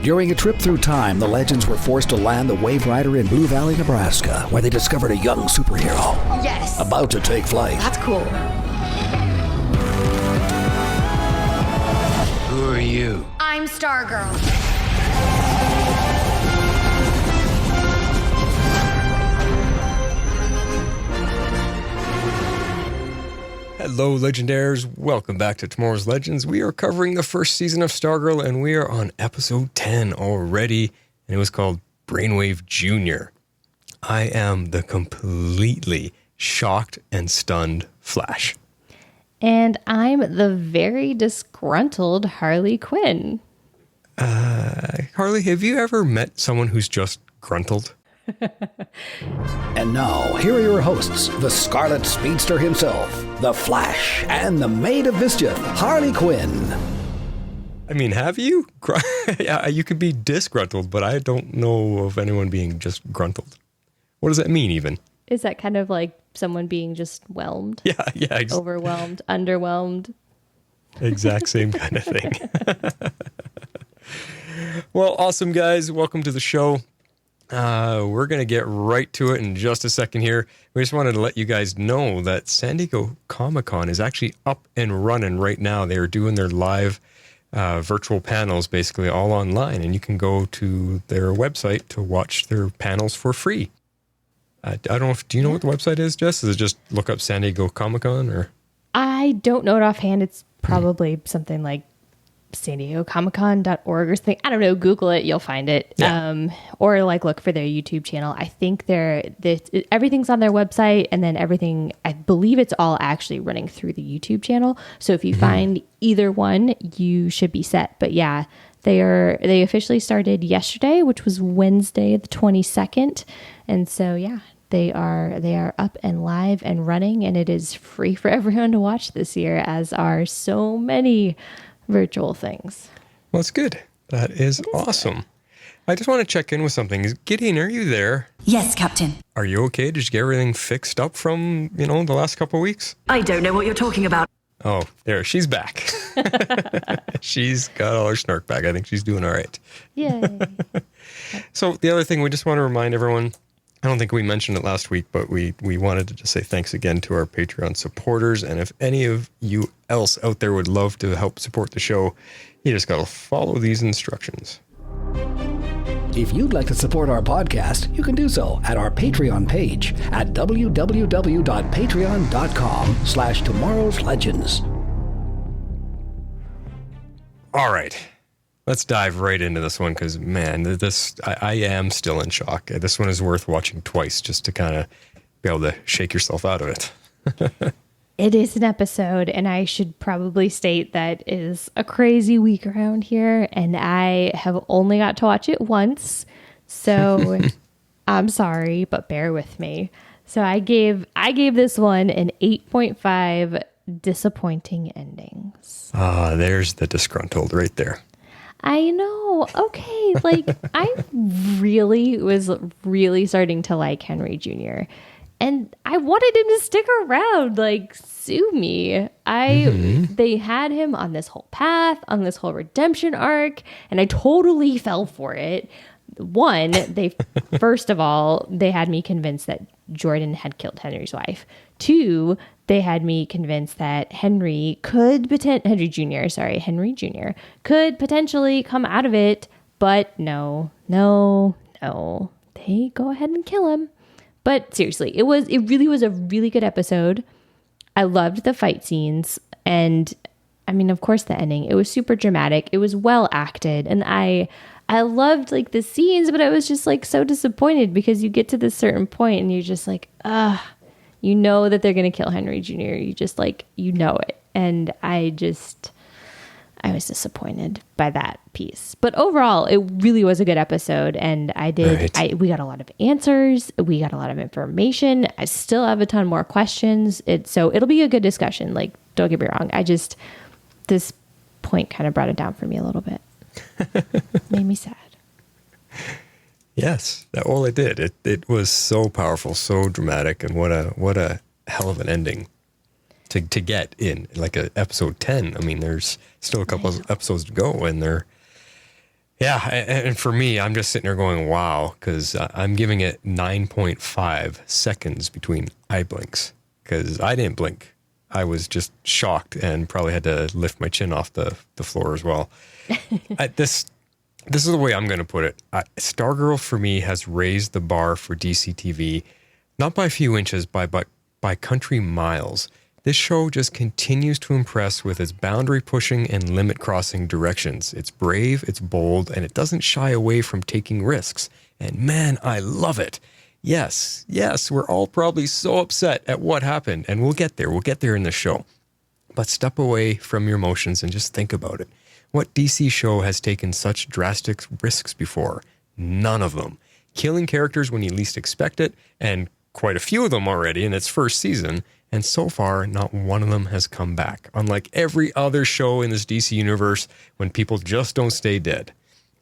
During a trip through time, the Legends were forced to land the Waverider in Blue Valley, Nebraska, where they discovered a young superhero. Yes. About to take flight. That's cool. Who are you? I'm Stargirl. Hello, Legendaires. Welcome back to Tomorrow's Legends. We are covering the first season of Stargirl, and we are on episode 10 already, and it was called Brainwave Jr. I am the completely shocked and stunned Flash. And I'm the very disgruntled Harley Quinn. Harley, have you ever met someone who's just gruntled? And now, here are your hosts, the Scarlet Speedster himself, the Flash, and the Maid of Mischief, Harley Quinn. I mean, have you? Yeah, you could be disgruntled, but I don't know of anyone being just gruntled. What does that mean, even? Is that kind of like someone being just whelmed? Yeah. Overwhelmed, underwhelmed. Exact same kind of thing. Well, awesome, guys. Welcome to the show. We're going to get right to it in just a second here. We just wanted to let you guys know that San Diego Comic-Con is actually up and running right now. They are doing their live virtual panels, basically all online, and you can go to their website to watch their panels for free. I don't know do you know what the website is, Jess? Is it just look up San Diego Comic-Con, or? I don't know it offhand. It's probably something like San Diego Comic-Con.org or something. I don't know. Google it. You'll find it. Yeah. Or like look for their YouTube channel. I think everything's on their website, and then everything, I believe it's all actually running through the YouTube channel. So if you find either one, you should be set. But yeah, they officially started yesterday, which was Wednesday, the 22nd. And so yeah, they are up and live and running, and it is free for everyone to watch this year, as are so many virtual things. Well, it's good. That is awesome. Good. I just want to check in with something. Gideon, are you there? Yes, Captain. Are you okay? Did you get everything fixed up from, the last couple of weeks? I don't know what you're talking about. Oh, there. She's back. She's got all her snark back. I think she's doing all right. Yay. So the other thing, we just want to remind everyone, I don't think we mentioned it last week, but we wanted to just say thanks again to our Patreon supporters. And if any of you else out there would love to help support the show, you just got to follow these instructions. If you'd like to support our podcast, you can do so at our Patreon page at www.patreon.com/tomorrowslegends. All right. Let's dive right into this one because, man, I am still in shock. This one is worth watching twice just to kind of be able to shake yourself out of it. It is an episode, and I should probably state that it is a crazy week around here, and I have only got to watch it once, so I'm sorry, but bear with me. So I gave this one an 8.5 disappointing endings. Ah, there's the disgruntled right there. I know. Okay. Like, I was really starting to like Henry Jr. And I wanted him to stick around, like, sue me. They had him on this whole path, on this whole redemption arc, and I totally fell for it. One, first of all, they had me convinced that Jordan had killed Henry's wife. Two, they had me convinced that Henry Jr. could potentially come out of it, but no. They go ahead and kill him. But seriously, it really was a really good episode. I loved the fight scenes, and I mean, of course, the ending. It was super dramatic. It was well acted, and I loved like the scenes, but I was just like so disappointed because you get to this certain point and you're just like, you know that they're going to kill Henry Jr. You just like, you know it. And I was disappointed by that piece. But overall, it really was a good episode. And we got a lot of answers. We got a lot of information. I still have a ton more questions. So it'll be a good discussion. Like, don't get me wrong. This point kind of brought it down for me a little bit. Made me sad. Yes. Well, it did. It was so powerful, so dramatic, and what a hell of an ending to get in like a episode 10. I mean, there's still a couple of episodes to go, and Yeah, and for me, I'm just sitting there going, wow, because I'm giving it 9.5 seconds between eye blinks, because I didn't blink. I was just shocked and probably had to lift my chin off the floor as well. This is the way I'm going to put it. Stargirl, for me, has raised the bar for DC TV, not by a few inches, but by country miles. This show just continues to impress with its boundary-pushing and limit-crossing directions. It's brave, it's bold, and it doesn't shy away from taking risks. And man, I love it. Yes, we're all probably so upset at what happened, and we'll get there. We'll get there in the show. But step away from your emotions and just think about it. What DC show has taken such drastic risks before? None of them. Killing characters when you least expect it, and quite a few of them already in its first season, and so far, not one of them has come back. Unlike every other show in this DC universe, when people just don't stay dead.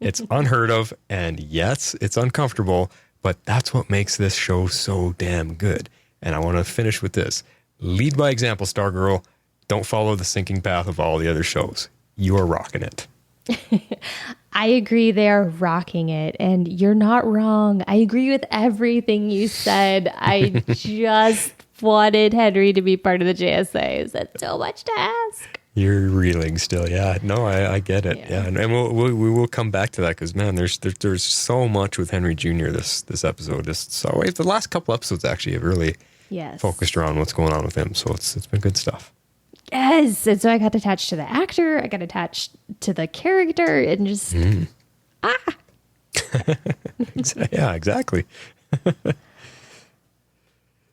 It's unheard of, and yes, it's uncomfortable, but that's what makes this show so damn good. And I want to finish with this. Lead by example, Stargirl. Don't follow the sinking path of all the other shows. You are rocking it. I agree, they are rocking it, and you're not wrong. I agree with everything you said. I just wanted Henry to be part of the JSA. Is that so much to ask? You're reeling still. Yeah, no, I get it. Yeah, and we will come back to that because, man, there's so much with Henry Jr. this episode. The last couple episodes actually have really focused around what's going on with him. So it's been good stuff. Yes, and so I got attached to the actor, I got attached to the character, and just Yeah, exactly.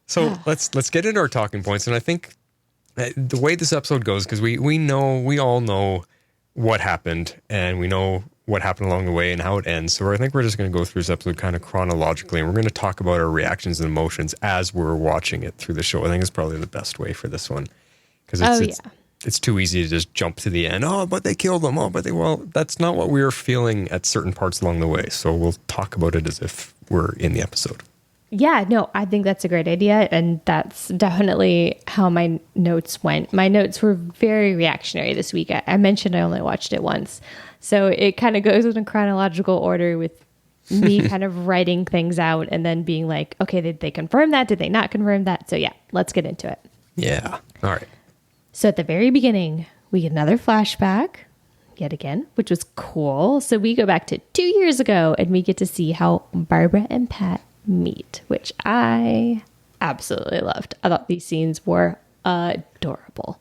So let's get into our talking points, and I think the way this episode goes, because we all know what happened, and we know what happened along the way and how it ends. So I think we're just going to go through this episode kind of chronologically, and we're going to talk about our reactions and emotions as we're watching it through the show. I think it's probably the best way for this one. Because it's too easy to just jump to the end. Oh, but they killed them. Oh, but that's not what we were feeling at certain parts along the way. So we'll talk about it as if we're in the episode. Yeah, no, I think that's a great idea. And that's definitely how my notes went. My notes were very reactionary this week. I mentioned I only watched it once. So it kind of goes in a chronological order with me kind of writing things out and then being like, okay, did they confirm that? Did they not confirm that? So yeah, let's get into it. Yeah. All right. So at the very beginning, we get another flashback yet again, which was cool. So we go back to 2 years ago and we get to see how Barbara and Pat meet, which I absolutely loved. I thought these scenes were adorable.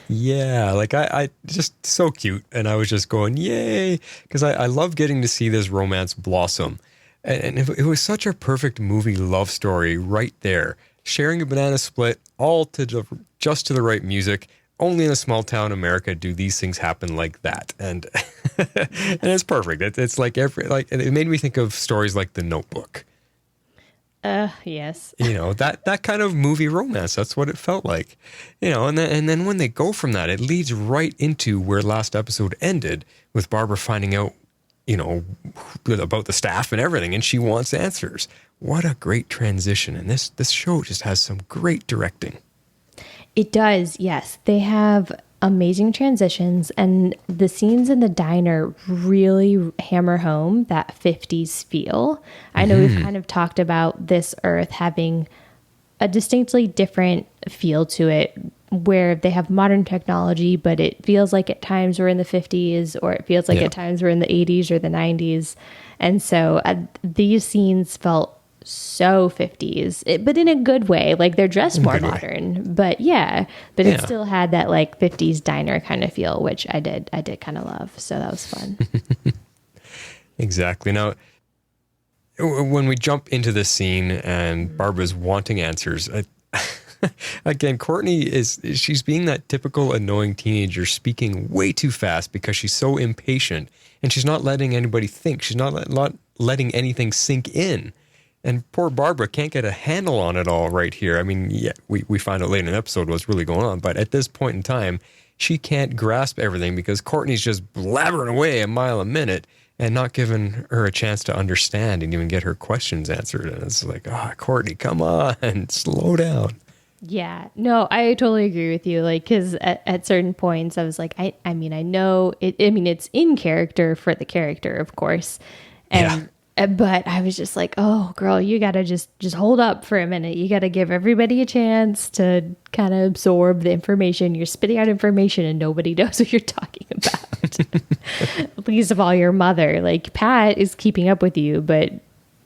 Yeah, like I just so cute. And I was just going, yay, because I love getting to see this romance blossom. And it was such a perfect movie love story right there. Sharing a banana split, all to just to the right music. Only in a small town America do these things happen like that, and and it's perfect. It's like it made me think of stories like The Notebook. Yes. You know, that kind of movie romance. That's what it felt like. You know, and then when they go from that, it leads right into where last episode ended with Barbara finding out, you know, about the staff and everything, and she wants answers. What a great transition. And this show just has some great directing. It does, yes. They have amazing transitions, and the scenes in the diner really hammer home that 50s feel. I know we've kind of talked about this Earth having a distinctly different feel to it, where they have modern technology, but it feels like at times we're in the 50s, or it feels like at times we're in the 80s or the 90s. And so these scenes felt so 50s, but in a good way. Like they're dressed more modern, but it still had that like 50s diner kind of feel, which I did kind of love. So that was fun. Exactly. Now, when we jump into this scene and Barbara's wanting answers, again, Courtney she's being that typical annoying teenager, speaking way too fast because she's so impatient, and she's not letting anybody think. She's not letting anything sink in. And poor Barbara can't get a handle on it all right here. I mean, yeah, we find out later in the episode what's really going on. But at this point in time, she can't grasp everything because Courtney's just blabbering away a mile a minute and not giving her a chance to understand and even get her questions answered. And it's like, Courtney, come on, slow down. Yeah, no, I totally agree with you. Like, because at certain points, I was like, I mean, I know it. I mean, it's in character for the character, of course, and but I was just like, oh, girl, you gotta just hold up for a minute. You gotta give everybody a chance to kind of absorb the information. You're spitting out information, and nobody knows what you're talking about. Least of all, your mother. Like, Pat is keeping up with you, but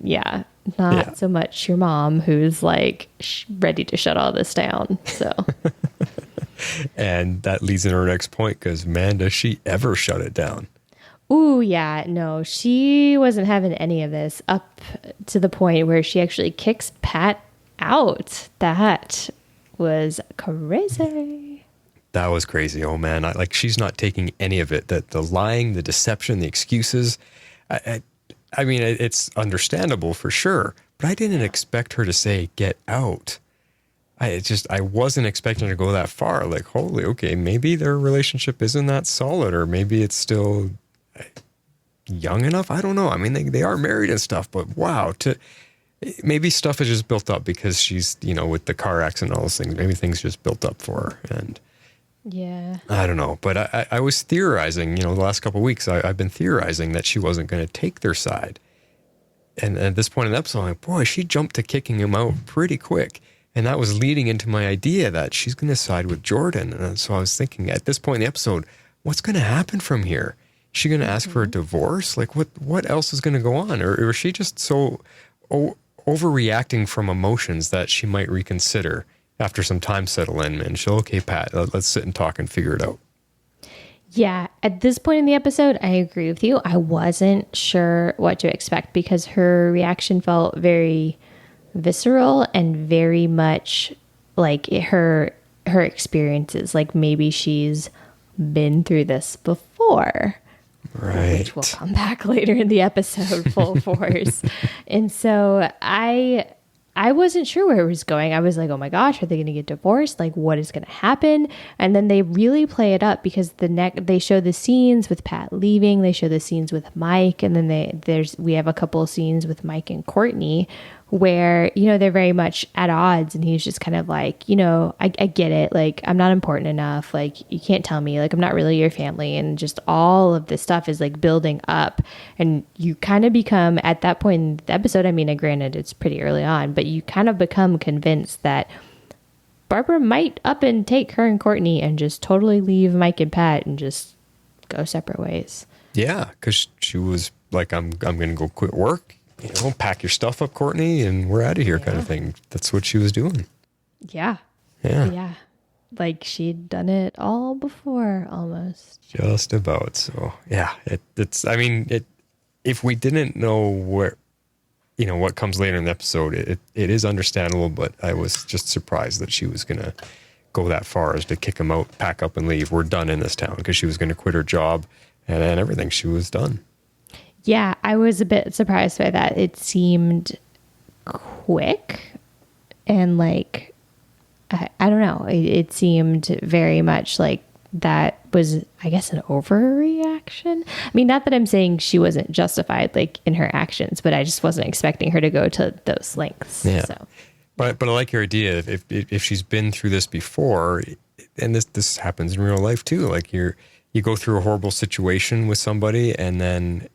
yeah. Not so much your mom, who's like ready to shut all this down. So, and that leads into our next point, because man, does she ever shut it down? ooh, yeah, no, she wasn't having any of this up to the point where she actually kicks Pat out. That was crazy. That was crazy. Oh man, she's not taking any of it. That the lying, the deception, the excuses. I mean, it's understandable for sure, but I didn't expect her to say, get out. I wasn't expecting her to go that far. Like, holy, okay, maybe their relationship isn't that solid, or maybe it's still young enough. I don't know. I mean, they are married and stuff, but wow, maybe stuff is just built up because she's, with the car accident and all those things, maybe things just built up for her. And yeah, I don't know, but I was theorizing, the last couple of weeks, I've been theorizing that she wasn't going to take their side. And at this point in the episode, I'm like, boy, she jumped to kicking him out pretty quick. And that was leading into my idea that she's going to side with Jordan. And so I was thinking at this point in the episode, what's going to happen from here? Is she going to ask for a divorce? Like, what else is going to go on? Or is she just so overreacting from emotions that she might reconsider after some time settle in, and she'll, okay, Pat, let's sit and talk and figure it out. Yeah, at this point in the episode, I agree with you. I wasn't sure what to expect because her reaction felt very visceral and very much like her experiences. Like maybe she's been through this before. Right. Which will come back later in the episode full force. And so I wasn't sure where it was going. I was like, oh my gosh, are they going to get divorced? Like, what is going to happen? And then they really play it up because they show the scenes with Pat leaving. They show the scenes with Mike. And then we have a couple of scenes with Mike and Courtney where, they're very much at odds. And he's just kind of like, I get it. Like, I'm not important enough. Like, you can't tell me. Like, I'm not really your family. And just all of this stuff is like building up. And you kind of become, at that point in the episode, I mean, granted, it's pretty early on, but you kind of become convinced that Barbara might up and take her and Courtney and just totally leave Mike and Pat and just go separate ways. Yeah, because she was like, I'm going to go quit work. Pack your stuff up, Courtney, and we're out of here kind of thing. That's what she was doing. Yeah. Yeah. Yeah. Like she'd done it all before almost. Just about. So, yeah, if we didn't know where, what comes later in the episode, it is understandable, but I was just surprised that she was going to go that far as to kick him out, pack up and leave. We're done in this town, because she was going to quit her job and everything. She was done. Yeah, I was a bit surprised by that. It seemed quick and like, I don't know. It seemed very much like that was, I guess, an overreaction. I mean, not that I'm saying she wasn't justified like in her actions, but I just wasn't expecting her to go to those lengths. Yeah. So. But I like your idea. If she's been through this before, and this happens in real life too, like you go through a horrible situation with somebody and then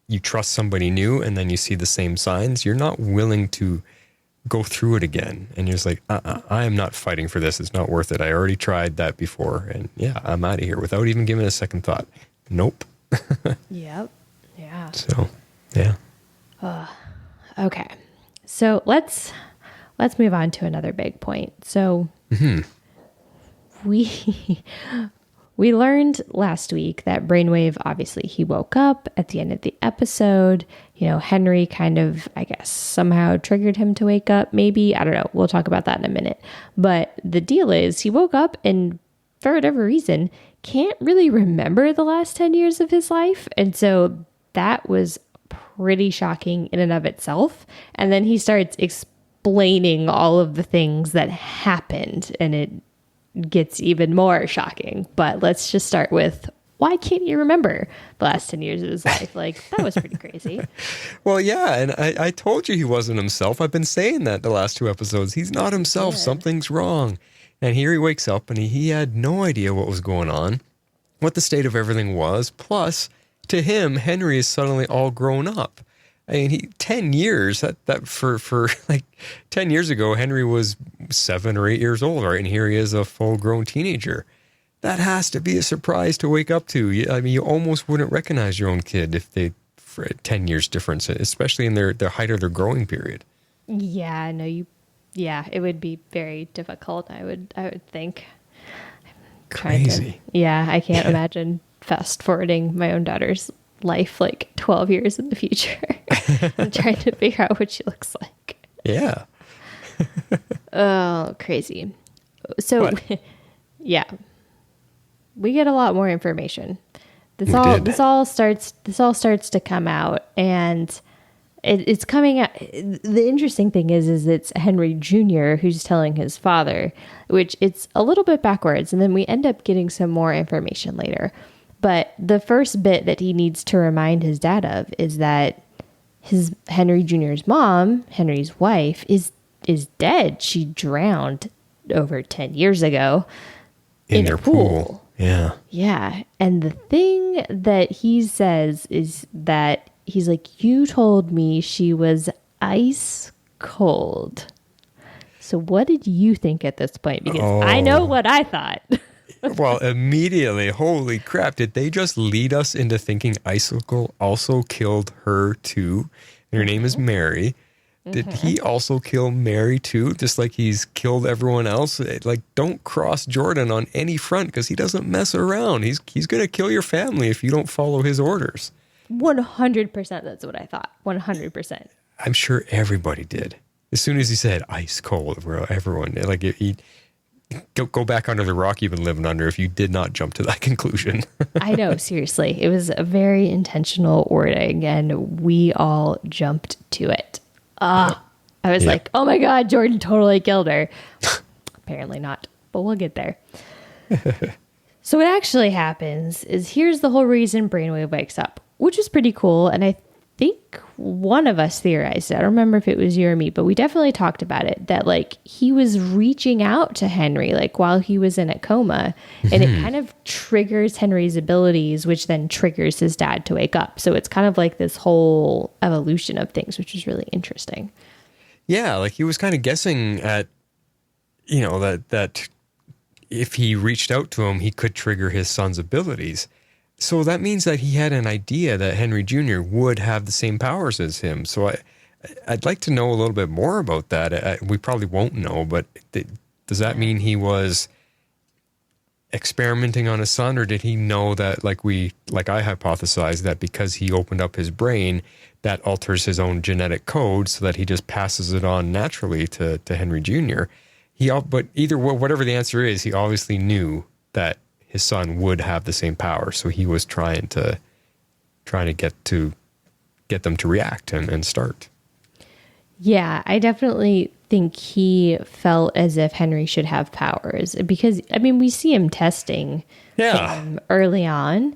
you trust somebody new and then you see the same signs, you're not willing to go through it again. And you're just like, I am not fighting for this. It's not worth it. I already tried that before. And yeah, I'm out of here without even giving it a second thought. Nope. Yep. Yeah. So, yeah. Okay. So let's move on to another big point. So we learned last week that Brainwave, obviously he woke up at the end of the episode. Henry kind of, I guess, somehow triggered him to wake up. Maybe, I don't know. We'll talk about that in a minute. But the deal is he woke up and for whatever reason can't really remember the last 10 years of his life. And so that was pretty shocking in and of itself. And then he starts explaining all of the things that happened, and it gets even more shocking. But let's just start with why can't he remember the last 10 years of his life? Like, that was pretty crazy. Well, yeah, and I told you he wasn't himself. I've been saying that the last 2 episodes. He's not himself. Good. Something's wrong. And here he wakes up, and he had no idea what was going on, what the state of everything was. Plus, to him, Henry is suddenly all grown up. I mean, 10 years, that for like 10 years ago, Henry was 7 or 8 years old, right? And here he is, a full-grown teenager. That has to be a surprise to wake up to. I mean, you almost wouldn't recognize your own kid if they, for 10 years difference, especially in their height of their growing period. Yeah, no, it would be very difficult, I would think. Crazy. I can't imagine fast forwarding my own daughter's life like 12 years in the future. I'm trying to figure out what she looks like. Yeah. Oh, crazy. So, yeah, we get a lot more information. This all starts to come out, and it's coming out. The interesting thing is it's Henry Jr. who's telling his father, which it's a little bit backwards, and then we end up getting some more information later. But the first bit that he needs to remind his dad of is that his Henry Jr.'s mom, Henry's wife, is dead. She drowned over 10 years ago in their a pool. Yeah. Yeah. And the thing that he says is that he's like, you told me she was ice cold. So what did you think at this point? Because I know what I thought. Well, immediately, holy crap, did they just lead us into thinking Icicle also killed her too? And her name is Mary. Did he also kill Mary too? Just like he's killed everyone else? Like, don't cross Jordan on any front because he doesn't mess around. He's going to kill your family if you don't follow his orders. 100% that's what I thought. 100%. I'm sure everybody did. As soon as he said ice cold, everyone, like, he... Go back under the rock you've been living under if you did not jump to that conclusion. I know, seriously. It was a very intentional wording, and we all jumped to it. I was like, oh my God, Jordan totally killed her. Apparently not, but we'll get there. So what actually happens is here's the whole reason Brainwave wakes up, which is pretty cool, and I think one of us theorized it. I don't remember if it was you or me, but we definitely talked about it, that like he was reaching out to Henry like while he was in a coma, and it kind of triggers Henry's abilities, which then triggers his dad to wake up. So it's kind of like this whole evolution of things, which is really interesting. Yeah, like he was kind of guessing at, that if he reached out to him, he could trigger his son's abilities. So that means that he had an idea that Henry Jr. would have the same powers as him. So I'd like to know a little bit more about that. We probably won't know, but does that mean he was experimenting on his son, or did he know that, like I hypothesized, that because he opened up his brain, that alters his own genetic code so that he just passes it on naturally to Henry Jr.? But whatever the answer is, he obviously knew that his son would have the same power, so he was trying to get them to react and start. Yeah, I definitely think he felt as if Henry should have powers because, I mean, we see him testing him early on,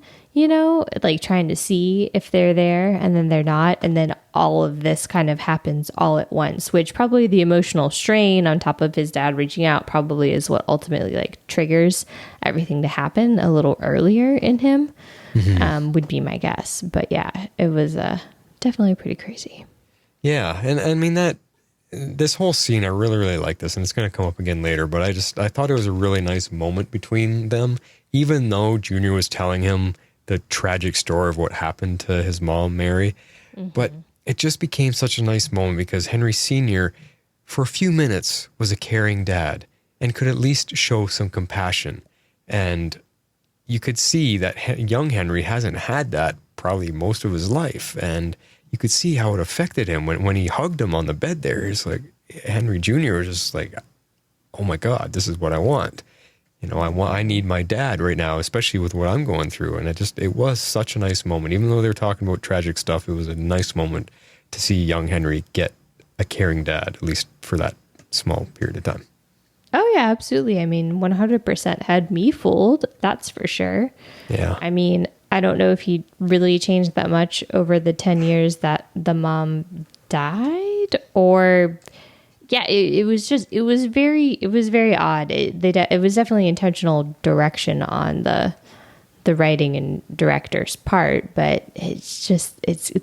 like trying to see if they're there, and then they're not, and then all of this kind of happens all at once, which probably the emotional strain on top of his dad reaching out probably is what ultimately like triggers everything to happen a little earlier in him, would be my guess. But yeah, it was definitely pretty crazy. Yeah, and I mean this whole scene, I really, really like this, and it's going to come up again later, but I thought it was a really nice moment between them, even though Junior was telling him the tragic story of what happened to his mom, Mary. But it just became such a nice moment because Henry Sr., for a few minutes, was a caring dad and could at least show some compassion. And you could see that young Henry hasn't had that probably most of his life. And you could see how it affected him when he hugged him on the bed there. It's like Henry Jr. was just like, oh my God, this is what I want. I need my dad right now, especially with what I'm going through. And it was such a nice moment. Even though they're talking about tragic stuff, it was a nice moment to see young Henry get a caring dad, at least for that small period of time. Oh, yeah, absolutely. I mean, 100% had me fooled. That's for sure. Yeah. I mean, I don't know if he really changed that much over the 10 years that the mom died, or yeah, it was very odd. It was definitely intentional direction on the writing and director's part, but it's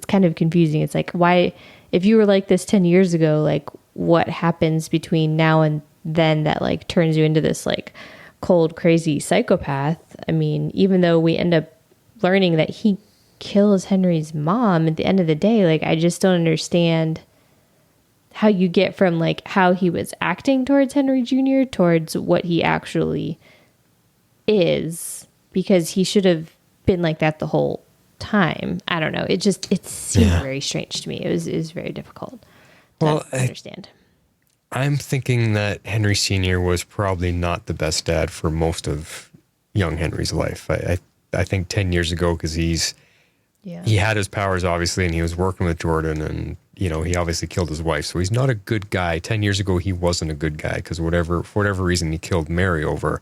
kind of confusing. It's like, why, if you were like this 10 years ago, like what happens between now and then that like turns you into this like cold, crazy psychopath? I mean, even though we end up learning that he kills Henry's mom at the end of the day, like I just don't understand how you get from like how he was acting towards Henry Jr. towards what he actually is, because he should have been like that the whole time. I don't know. It seemed very strange to me. It was very difficult to understand. I'm thinking that Henry Sr. was probably not the best dad for most of young Henry's life. I think 10 years ago, because he had his powers, obviously, and he was working with Jordan, and, you know, he obviously killed his wife. So he's not a good guy. 10 years ago, he wasn't a good guy, because for whatever reason he killed Mary over.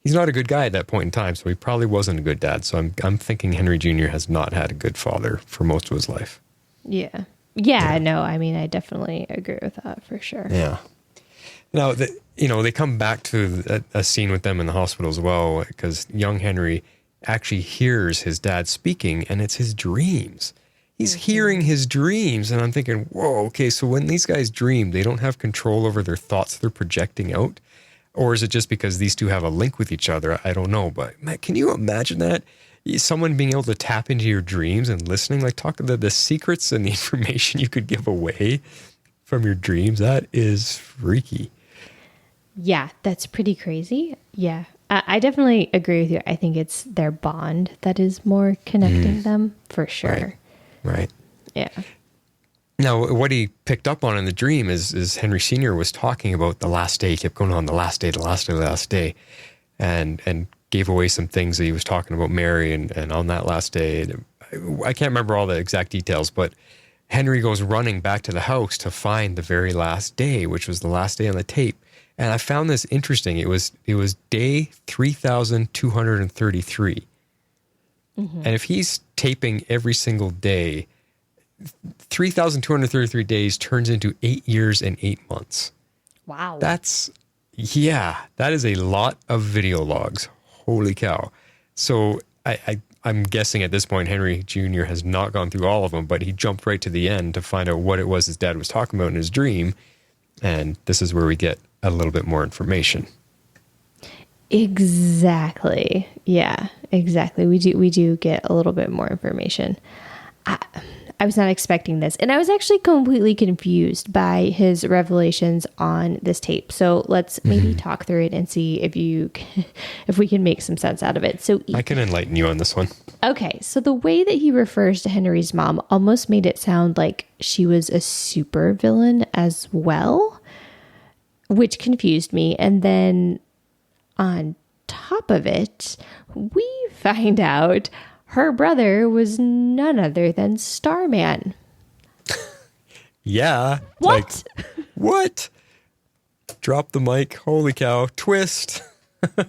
He's not a good guy at that point in time, so he probably wasn't a good dad. So I'm thinking Henry Jr. has not had a good father for most of his life. Yeah. Yeah, no, I mean, I definitely agree with that for sure. Yeah. Now, they come back to a scene with them in the hospital as well, because young Henry actually hears his dad speaking, and it's his dreams. He's hearing his dreams, and I'm thinking, whoa, okay, so when these guys dream, they don't have control over their thoughts they're projecting out? Or is it just because these two have a link with each other? I don't know, but man, can you imagine that? Someone being able to tap into your dreams and listening, like talk the secrets and the information you could give away from your dreams. That is freaky. Yeah, that's pretty crazy. Yeah, I definitely agree with you. I think it's their bond that is more connecting them for sure. Right. Yeah. Now, what he picked up on in the dream is Henry Sr. was talking about the last day. He kept going on the last day, the last day, the last day, and gave away some things that he was talking about Mary and on that last day. I can't remember all the exact details, but Henry goes running back to the house to find the very last day, which was the last day on the tape. And I found this interesting. It was day 3,233. And if he's taping every single day, 3,233 days turns into 8 years and 8 months. Wow. That is a lot of video logs. Holy cow. So I'm guessing at this point, Henry Jr. has not gone through all of them, but he jumped right to the end to find out what it was his dad was talking about in his dream. And this is where we get a little bit more information. Exactly. Yeah, exactly. We do get a little bit more information. I was not expecting this. And I was actually completely confused by his revelations on this tape. So let's maybe talk through it and see if we can make some sense out of it. So I can enlighten you on this one. Okay. So the way that he refers to Henry's mom almost made it sound like she was a super villain as well, which confused me. And then on top of it, we find out her brother was none other than Starman. Yeah. What? Like, what? Drop the mic. Holy cow. Twist.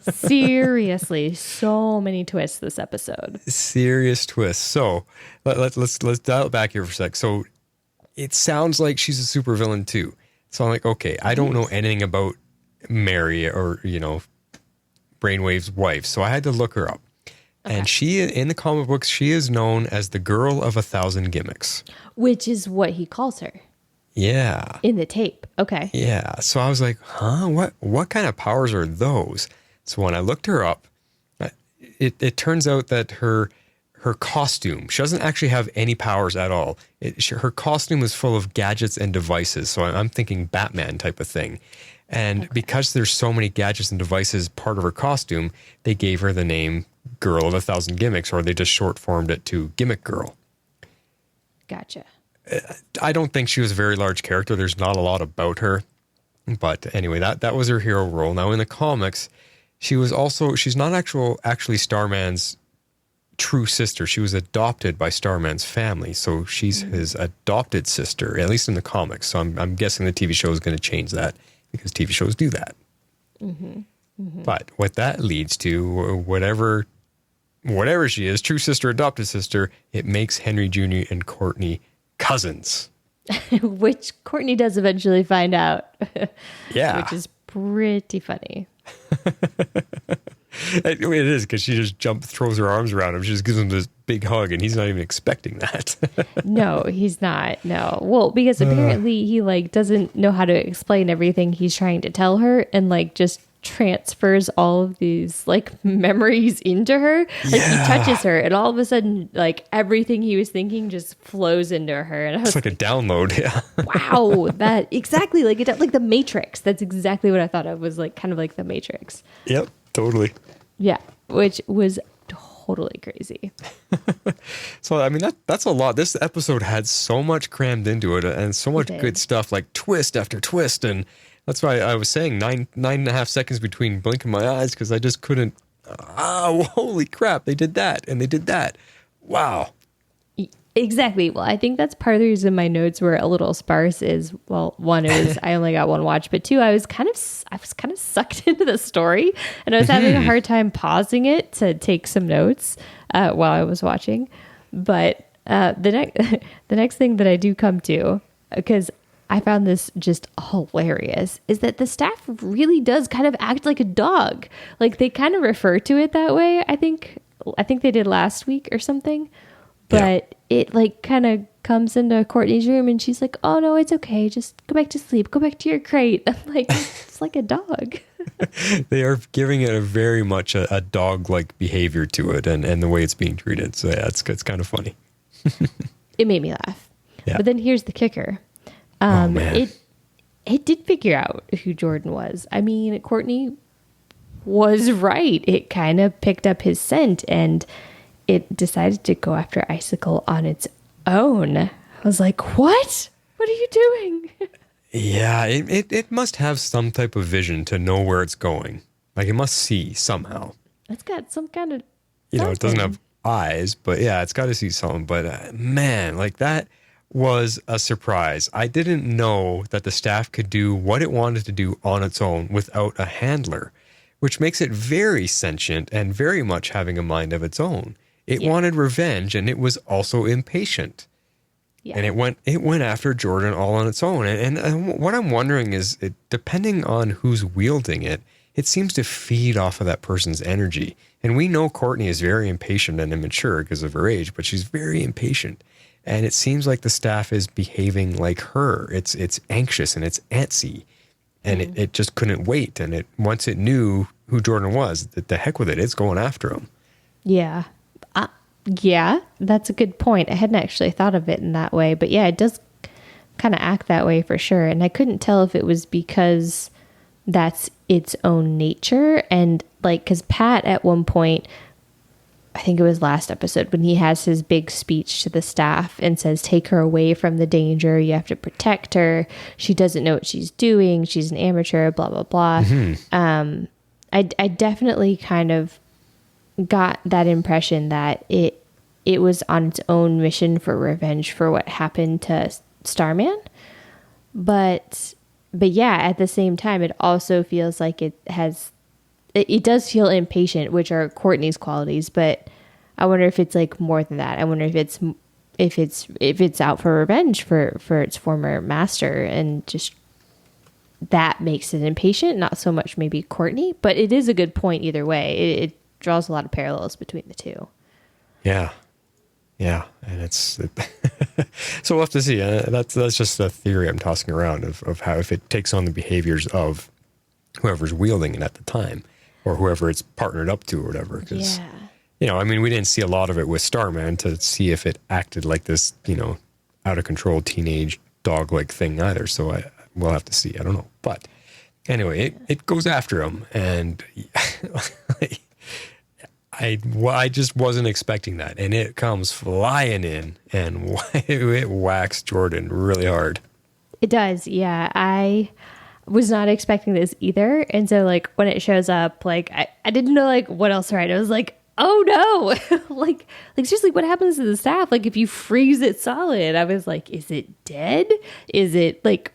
Seriously, so many twists this episode. Serious twist. So let's dial it back here for a sec. So it sounds like she's a supervillain too. So I'm like, okay, I don't know anything about Mary or, Brainwave's wife. So I had to look her up. Okay. And she, in the comic books, she is known as the Girl of 1,000 Gimmicks. Which is what he calls her. Yeah. In the tape. Okay. Yeah. So I was like, what kind of powers are those? So when I looked her up, it turns out that her costume, she doesn't actually have any powers at all. Her costume is full of gadgets and devices. So I'm thinking Batman type of thing. And because there's so many gadgets and devices part of her costume, they gave her the name Girl of 1,000 Gimmicks, or they just short formed it to Gimmick Girl. Gotcha. I don't think she was a very large character. There's not a lot about her. But anyway, that was her hero role. Now in the comics, she's not actually Starman's true sister. She was adopted by Starman's family. So she's his adopted sister, at least in the comics. So I'm guessing the TV show is going to change that, because TV shows do that. But what that leads to, whatever she is, true sister, adopted sister, it makes Henry Jr. and Courtney cousins. Which Courtney does eventually find out. Yeah. Which is pretty funny. It is, because she just throws her arms around him. She just gives him this big hug, and he's not even expecting that. No, he's not. No. Well, because apparently he like doesn't know how to explain everything he's trying to tell her, and like just transfers all of these like memories into her. Like he touches her, and all of a sudden like everything he was thinking just flows into her. And I was It's like a download. Yeah. wow, that exactly like the Matrix. That's exactly what I thought of, was like kind of like the Matrix. Yep, totally. Yeah, which was totally crazy. So, I mean, that's a lot. This episode had so much crammed into it, and so much good stuff, like twist after twist. And that's why I was saying 9.5 seconds between blinking my eyes, because I just couldn't. Oh, holy crap. They did that and they did that. Wow. Exactly. Well, I think that's part of the reason my notes were a little sparse is, well, one, it was I only got one watch, but two, I was kind of sucked into the story, and I was having a hard time pausing it to take some notes while I was watching. But the next thing that I do come to, because I found this just hilarious, is that the staff really does kind of act like a dog. Like they kind of refer to it that way. I think they did last week or something. But it like kind of comes into Courtney's room, and she's like, "Oh no, it's okay. Just go back to sleep. Go back to your crate." I'm like, it's like a dog. They are giving it a very much a dog-like behavior to it, and the way it's being treated. So yeah, it's kind of funny. It made me laugh. Yeah. But then here's the kicker. Oh man. It did figure out who Jordan was. I mean, Courtney was right. It kind of picked up his scent, and it decided to go after Icicle on its own. I was like, what? What are you doing? Yeah, it must have some type of vision to know where it's going. Like it must see somehow. It's got some kind of It doesn't have eyes, but yeah, it's got to see something. But man, like that was a surprise. I didn't know that the staff could do what it wanted to do on its own without a handler, which makes it very sentient and very much having a mind of its own. It wanted revenge, and it was also impatient. Yeah. And it went after Jordan all on its own. And what I'm wondering is, depending on who's wielding it, it seems to feed off of that person's energy. And we know Courtney is very impatient and immature because of her age, but she's very impatient. And it seems like the staff is behaving like her. It's anxious and it's antsy. And it just couldn't wait. And once it knew who Jordan was, the heck with it, it's going after him. Yeah. Yeah, that's a good point. I hadn't actually thought of it in that way, but yeah, it does kind of act that way for sure. And I couldn't tell if it was because that's its own nature. And like, because Pat at one point, I think it was last episode, when he has his big speech to the staff and says, take her away from the danger. You have to protect her. She doesn't know what she's doing. She's an amateur, blah, blah, blah. Mm-hmm. I definitely kind of got that impression that it was on its own mission for revenge for what happened to Starman. But yeah, at the same time, it also feels like it does feel impatient, which are Courtney's qualities. But I wonder if it's like more than that. I wonder if it's out for revenge for its former master, and just that makes it impatient. Not so much maybe Courtney, but it is a good point either way. It draws a lot of parallels between the two. Yeah. And so we'll have to see. That's just a theory I'm tossing around of how, if it takes on the behaviors of whoever's wielding it at the time, or whoever it's partnered up to or whatever. Because, I mean, we didn't see a lot of it with Starman to see if it acted like this, out of control teenage dog-like thing either. So we'll have to see. I don't know. But anyway, it goes after him, and I just wasn't expecting that. And it comes flying in, and it whacks Jordan really hard. It does. Yeah. I was not expecting this either. And so like when it shows up, like I didn't know like what else to write. I was like, oh no, like seriously, what happens to the staff? Like if you freeze it solid, I was like, is it dead? Is it like,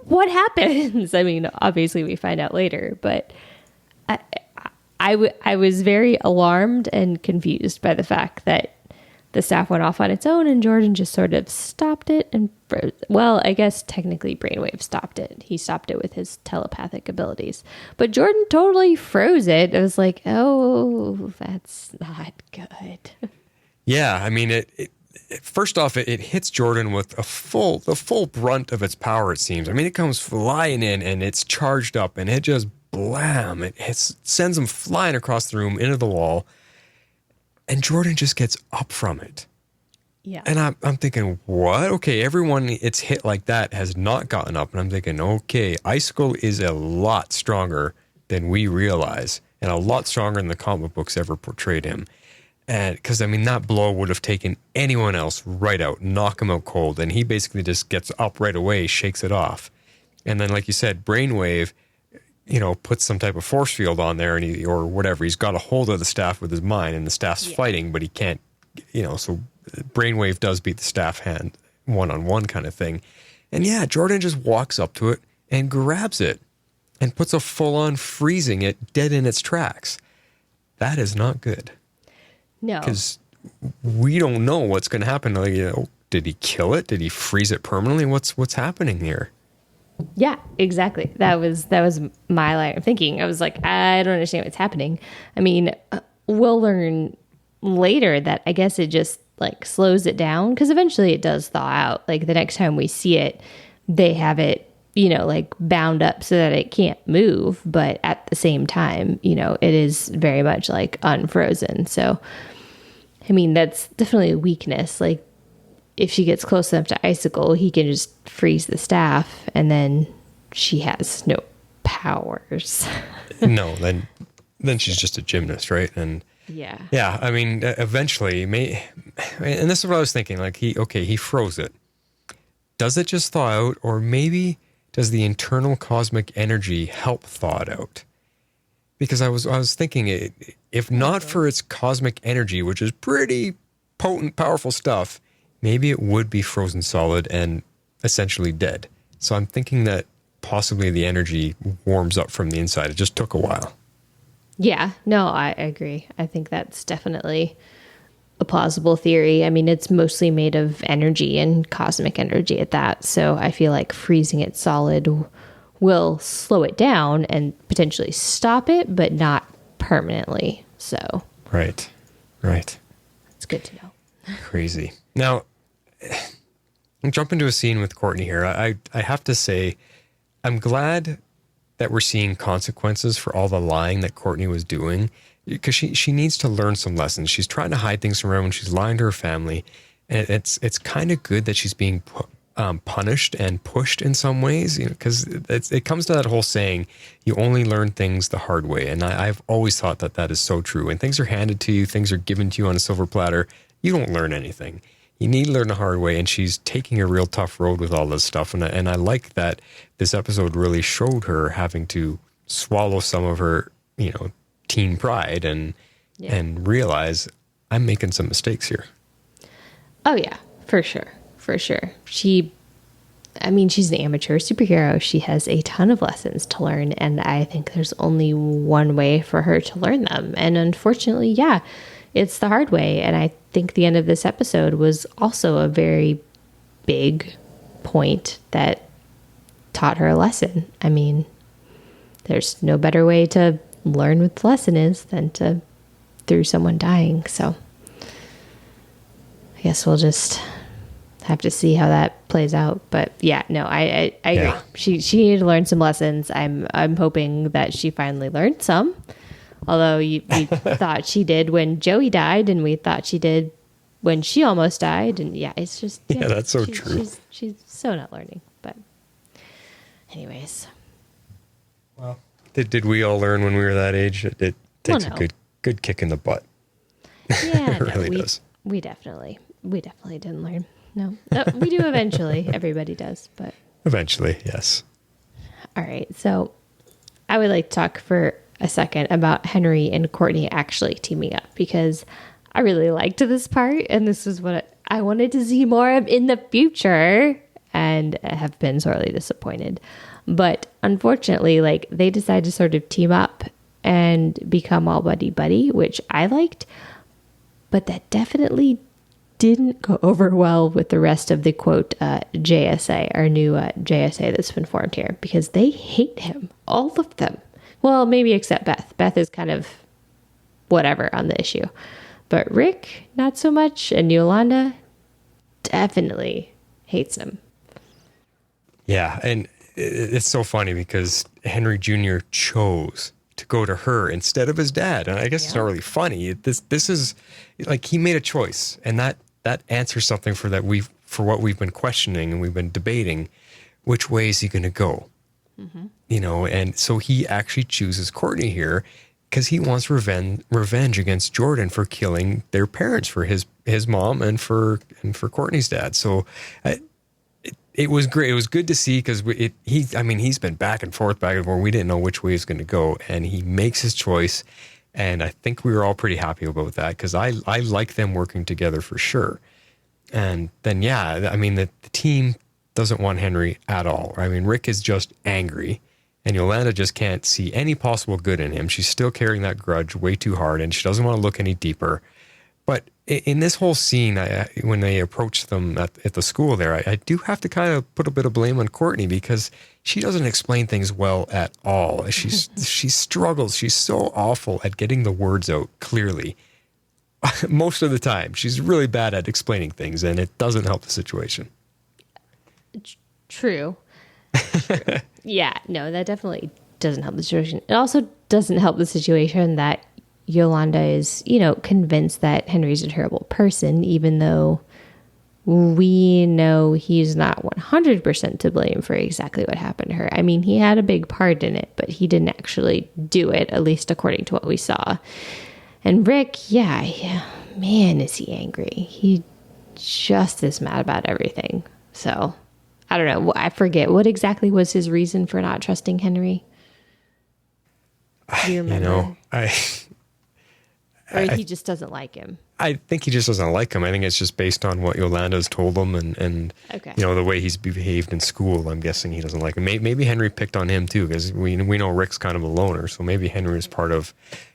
what happens? I mean, obviously we find out later, but I was very alarmed and confused by the fact that the staff went off on its own and Jordan just sort of stopped it and froze. Well, I guess technically Brainwave stopped it. He stopped it with his telepathic abilities. But Jordan totally froze it. I was like, oh, that's not good. Yeah, I mean, it first off, it hits Jordan with the full brunt of its power, it seems. I mean, it comes flying in and it's charged up and it just blam. It sends him flying across the room into the wall. And Jordan just gets up from it. Yeah. And I'm thinking, what? Okay, everyone it's hit like that has not gotten up. And I'm thinking, okay, Icicle is a lot stronger than we realize and a lot stronger than the comic books ever portrayed him. And because, I mean, that blow would have taken anyone else right out, knock him out cold. And he basically just gets up right away, shakes it off. And then, like you said, Brainwave, puts some type of force field on there and or whatever. He's got a hold of the staff with his mind and the staff's fighting, but he can't, so Brainwave does beat the staff hand one-on-one kind of thing. And yeah, Jordan just walks up to it and grabs it and puts a full-on freezing it dead in its tracks. That is not good. No. Because we don't know what's going to happen. Like, did he kill it? Did he freeze it permanently? What's happening here? Yeah, exactly. That was my line of thinking. I was like, I don't understand what's happening. I mean, we'll learn later that I guess it just like slows it down because eventually it does thaw out. Like the next time we see it, they have it, like bound up so that it can't move. But at the same time, it is very much like unfrozen. So, I mean, that's definitely a weakness. Like, if she gets close enough to Icicle, he can just freeze the staff, and then she has no powers. No, then she's just a gymnast, right? And yeah. I mean, eventually, and this is what I was thinking. Like he froze it. Does it just thaw out, or maybe does the internal cosmic energy help thaw it out? Because I was thinking, if not for its cosmic energy, which is pretty potent, powerful stuff, maybe it would be frozen solid and essentially dead. So I'm thinking that possibly the energy warms up from the inside. It just took a while. Yeah, no, I agree. I think that's definitely a plausible theory. I mean, it's mostly made of energy and cosmic energy at that. So I feel like freezing it solid will slow it down and potentially stop it, but not permanently. So Right. it's good to know. Crazy. Now, I'm jumping to a scene with Courtney here. I have to say, I'm glad that we're seeing consequences for all the lying that Courtney was doing, because she needs to learn some lessons. She's trying to hide things from everyone. She's lying to her family, and it's kind of good that she's being punished and pushed in some ways, because it comes to that whole saying, you only learn things the hard way. And I've always thought that is so true. When things are handed to you, things are given to you on a silver platter, you don't learn anything. You need to learn the hard way, and she's taking a real tough road with all this stuff. And I like that this episode really showed her having to swallow some of her, teen pride and realize I'm making some mistakes here. Oh yeah, for sure. She's an amateur superhero. She has a ton of lessons to learn, and I think there's only one way for her to learn them. And unfortunately, it's the hard way. And I think the end of this episode was also a very big point that taught her a lesson. I mean, there's no better way to learn what the lesson is than through someone dying. So I guess we'll just have to see how that plays out. But yeah, no, I agree. She needed to learn some lessons. I'm hoping that she finally learned some. Although we thought she did when Joey died, and we thought she did when she almost died. And it's just... that's so true. She's so not learning. But anyways. Well, did we all learn when we were that age? It takes a good kick in the butt. Yeah, it really does. We definitely didn't learn. No, we do eventually. Everybody does, but... Eventually, yes. All right, so I would like to talk for a second about Henry and Courtney actually teaming up, because I really liked this part, and this is what I wanted to see more of in the future. and have been sorely disappointed. But unfortunately, like, they decide to sort of team up and become all buddy-buddy, which I liked. But that definitely didn't go over well with the rest of the, quote, JSA, our new JSA that's been formed here, because they hate him, all of them. Well, maybe except Beth. Beth is kind of whatever on the issue. But Rick, not so much, and Yolanda definitely hates him. Yeah, and it's so funny because Henry Jr. chose to go to her instead of his dad. And I guess it's not really funny. This is like he made a choice, and that answers something for what we've been questioning and we've been debating. Which way is he going to go? Mm-hmm. You know, and so he actually chooses Courtney here because he wants revenge against Jordan for killing their parents, for his mom and for Courtney's dad. So it was great. It was good to see because he's been back and forth. We didn't know which way he's going to go, and he makes his choice. And I think we were all pretty happy about that because I like them working together for sure. And then, yeah, I mean, the team doesn't want Henry at all. I mean, Rick is just angry, and Yolanda just can't see any possible good in him. She's still carrying that grudge way too hard, and she doesn't want to look any deeper. But in this whole scene, when they approach them at the school there, I do have to kind of put a bit of blame on Courtney because she doesn't explain things well at all. She struggles. She's so awful at getting the words out clearly. Most of the time, she's really bad at explaining things, and it doesn't help the situation. True. Yeah, no, that definitely doesn't help the situation. It also doesn't help the situation that Yolanda is, convinced that Henry's a terrible person, even though we know he's not 100% to blame for exactly what happened to her. I mean, he had a big part in it, but he didn't actually do it, at least according to what we saw. And Rick, yeah, man, is he angry. He just is mad about everything. So, I don't know. I forget. What exactly was his reason for not trusting Henry? Do you remember? Or he just doesn't like him? I think he just doesn't like him. I think it's just based on what Yolanda's told him and okay. The way he's behaved in school. I'm guessing he doesn't like him. Maybe Henry picked on him too because we know Rick's kind of a loner. So maybe Henry is part of,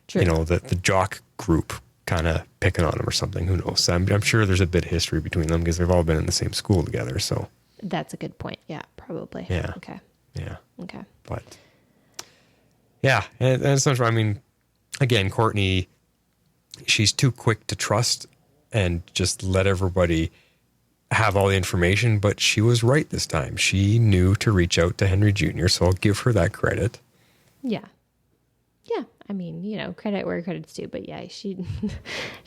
the jock group kind of picking on him or something. Who knows? I'm sure there's a bit of history between them because they've all been in the same school together. So that's a good point. Yeah, probably. Yeah. Okay. Yeah. Okay. But yeah, and it's not. I mean, again, Courtney, she's too quick to trust and just let everybody have all the information, but she was right this time. She knew to reach out to Henry Jr., so I'll give her that credit. Yeah. Yeah. I mean, credit where credit's due, but yeah, she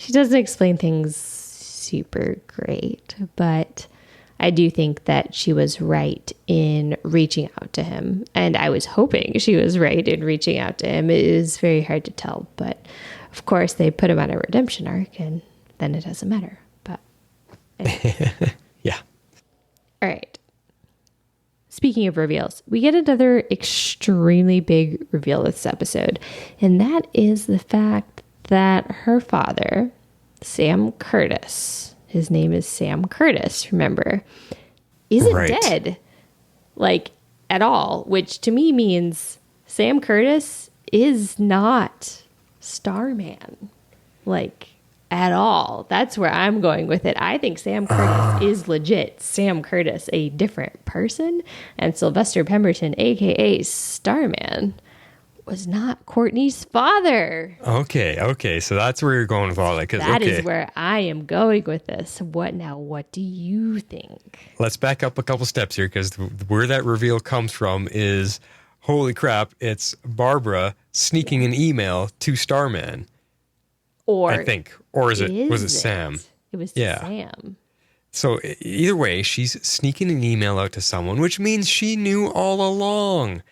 doesn't explain things super great, but I do think that she was right in reaching out to him, and I was hoping she was right in reaching out to him. It is very hard to tell, but of course they put him on a redemption arc, and then it doesn't matter. But anyway. Yeah. All right. Speaking of reveals, we get another extremely big reveal this episode, and that is the fact that her father, Sam Curtis, his name is Sam Curtis, remember, isn't dead, at all, which to me means Sam Curtis is not Starman, at all. That's where I'm going with it. I think Sam Curtis is legit Sam Curtis, a different person, and Sylvester Pemberton, aka Starman, was not Courtney's father. Okay. So that's where you're going with all that. That is where I am going with this. What do you think? Let's back up a couple steps here because where that reveal comes from is, holy crap, it's Barbara sneaking an email to Starman. I think. Or was it Sam? It was Sam. So either way, she's sneaking an email out to someone, which means she knew all along.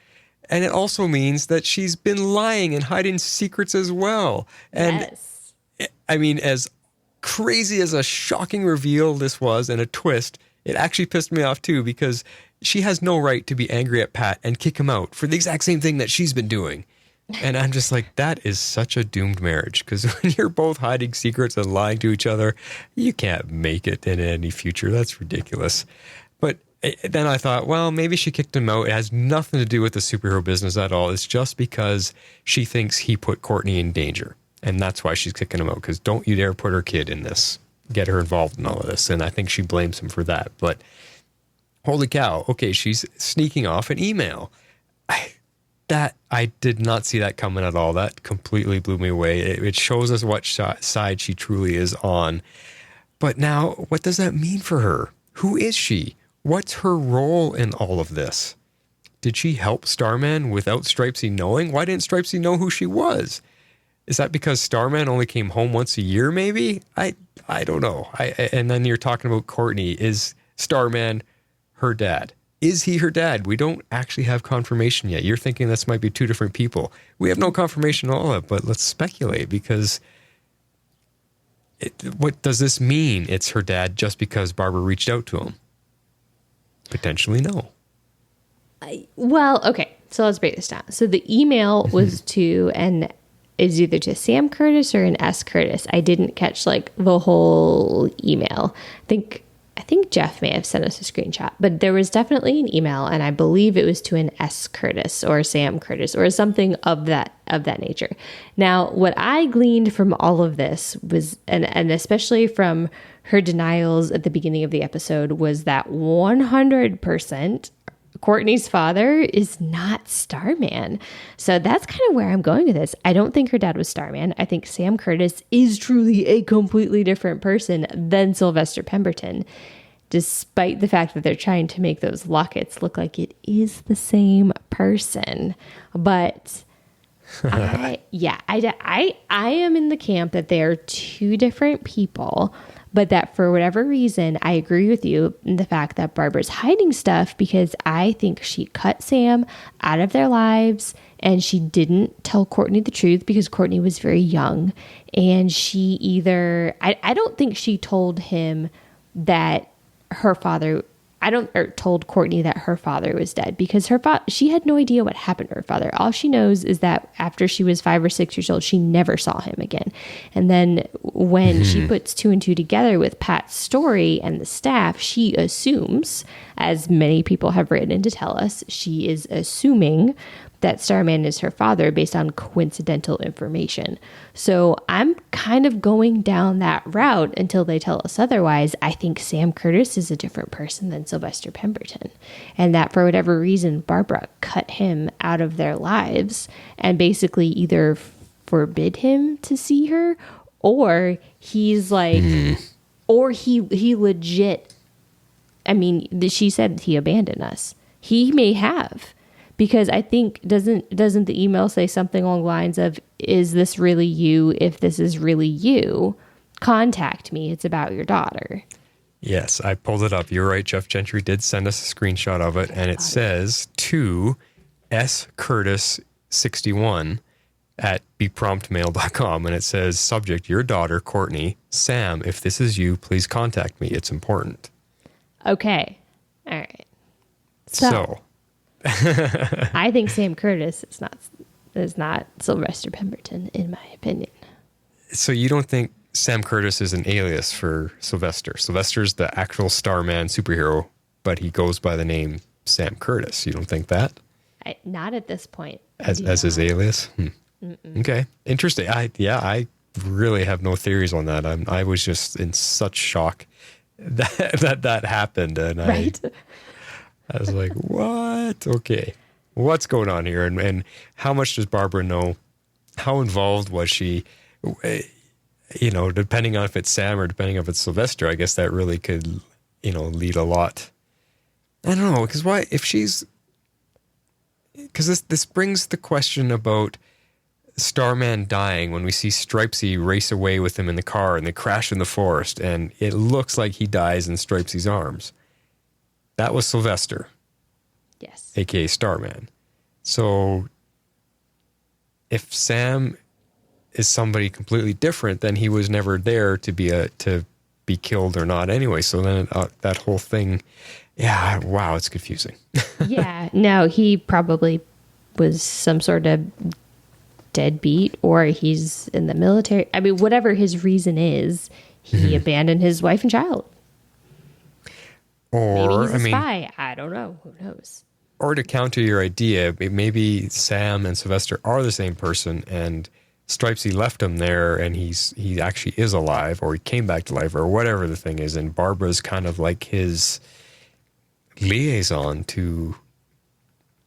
And it also means that she's been lying and hiding secrets as well. And yes. I mean, as crazy as a shocking reveal this was and a twist, it actually pissed me off too because she has no right to be angry at Pat and kick him out for the exact same thing that she's been doing. And I'm just like, that is such a doomed marriage because when you're both hiding secrets and lying to each other, you can't make it in any future. That's ridiculous. But then I thought, well, maybe she kicked him out. It has nothing to do with the superhero business at all. It's just because she thinks he put Courtney in danger. And that's why she's kicking him out, because don't you dare put her kid in this, get her involved in all of this. And I think she blames him for that. But holy cow. Okay, she's sneaking off an email. I did not see that coming at all. That completely blew me away. It shows us what side she truly is on. But now, what does that mean for her? Who is she? What's her role in all of this? Did she help Starman without Stripesy knowing? Why didn't Stripesy know who she was? Is that because Starman only came home once a year, maybe? I don't know. And then you're talking about Courtney. Is Starman her dad? Is he her dad? We don't actually have confirmation yet. You're thinking this might be two different people. We have no confirmation on all of it, but let's speculate, because what does this mean? It's her dad just because Barbara reached out to him? Potentially no. Well, okay. So let's break this down. So the email was to is either to Sam Curtis or an S Curtis. I didn't catch like the whole email. I think Jeff may have sent us a screenshot, but there was definitely an email, and I believe it was to an S Curtis or Sam Curtis or something of that nature. Now, what I gleaned from all of this was, and especially from her denials at the beginning of the episode, was that 100% Courtney's father is not Starman. So that's kind of where I'm going with this. I don't think her dad was Starman. I think Sam Curtis is truly a completely different person than Sylvester Pemberton, despite the fact that they're trying to make those lockets look like it is the same person. But I am in the camp that they are two different people, but that for whatever reason, I agree with you in the fact that Barbara's hiding stuff, because I think she cut Sam out of their lives and she didn't tell Courtney the truth because Courtney was very young. And she I don't think she told him that her father, told Courtney that her father was dead, because she had no idea what happened to her father. All she knows is that after she was 5 or 6 years old, she never saw him again. And then when she puts 2 and 2 together with Pat's story and the staff, she assumes, as many people have written in to tell us, she is assuming that Starman is her father based on coincidental information. So I'm kind of going down that route until they tell us otherwise. I think Sam Curtis is a different person than Sylvester Pemberton, and that for whatever reason, Barbara cut him out of their lives and basically either forbid him to see her, or he's like, or he legit, I mean, she said he abandoned us. He may have. Because I think, doesn't the email say something along the lines of, is this really you? If this is really you, contact me. It's about your daughter. Yes, I pulled it up. You're right. Jeff Gentry did send us a screenshot of it, and it says to S Curtis 61 at bepromptmail.com, and it says, subject, your daughter, Courtney. Sam, if this is you, please contact me. It's important. Okay. All right. So. I think Sam Curtis is not Sylvester Pemberton, in my opinion. So you don't think Sam Curtis is an alias for Sylvester? Sylvester's the actual Starman superhero, but he goes by the name Sam Curtis. You don't think that? Not at this point. As his alias? Okay. Interesting. I really have no theories on that. I was just in such shock that happened. And right? I was like, what? Okay. What's going on here? And how much does Barbara know? How involved was she? Depending on if it's Sam or depending on if it's Sylvester, I guess that really could, lead a lot. I don't know, because why, if she's, because this brings the question about Starman dying when we see Stripesy race away with him in the car and they crash in the forest and it looks like he dies in Stripesy's arms. That was Sylvester. Yes. AKA Starman. So if Sam is somebody completely different, then he was never there to be killed or not anyway. So then that whole thing, wow, it's confusing. Yeah. No, he probably was some sort of deadbeat, or he's in the military. I mean, whatever his reason is, he abandoned his wife and child. Maybe Or, he's a I mean, spy. I don't know. Who knows? or to counter your idea, maybe Sam and Sylvester are the same person, and Stripesy left him there, and he actually is alive, or he came back to life, or whatever the thing is, and Barbara's kind of like his liaison to,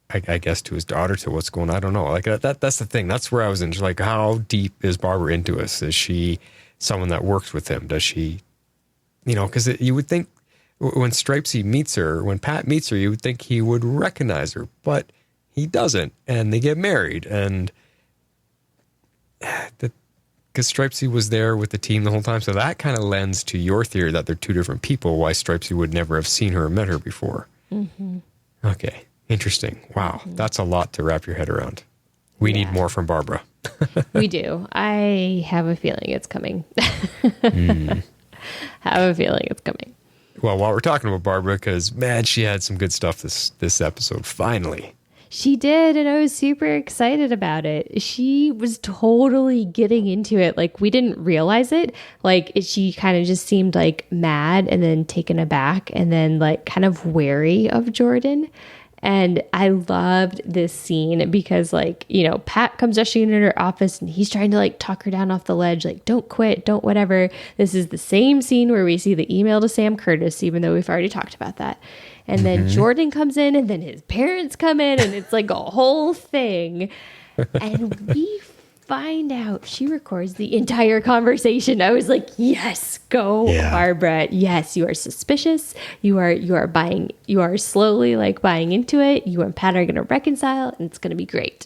I guess, to his daughter, to what's going on. I don't know. Like that's the thing. That's where I was in. Just like, how deep is Barbara into us? Is she someone that works with him? Does she, because you would think when Stripesy meets her, when Pat meets her, you would think he would recognize her, but he doesn't. And they get married, and because Stripesy was there with the team the whole time. So that kind of lends to your theory that they're two different people, why Stripesy would never have seen her or met her before. Mm-hmm. Okay. Interesting. Wow. Mm-hmm. That's a lot to wrap your head around. We need more from Barbara. We do. I have a feeling it's coming. Have a feeling it's coming. Well, while we're talking about Barbara, because, man, she had some good stuff this episode, finally. She did, and I was super excited about it. She was totally getting into it. Like, we didn't realize it. Like, she kind of just seemed, like, mad and then taken aback and then, like, kind of wary of Jordan. And I loved this scene because, like, Pat comes rushing into her office and he's trying to, like, talk her down off the ledge, like, don't quit, don't whatever. This is the same scene where we see the email to Sam Curtis, even though we've already talked about that. And then Jordan comes in, and then his parents come in, and it's like a whole thing. And we find out she records the entire conversation. I was like, yes, go, Barbara. Yes, you are suspicious. You are slowly, like, buying into it. You and Pat are going to reconcile, and it's going to be great.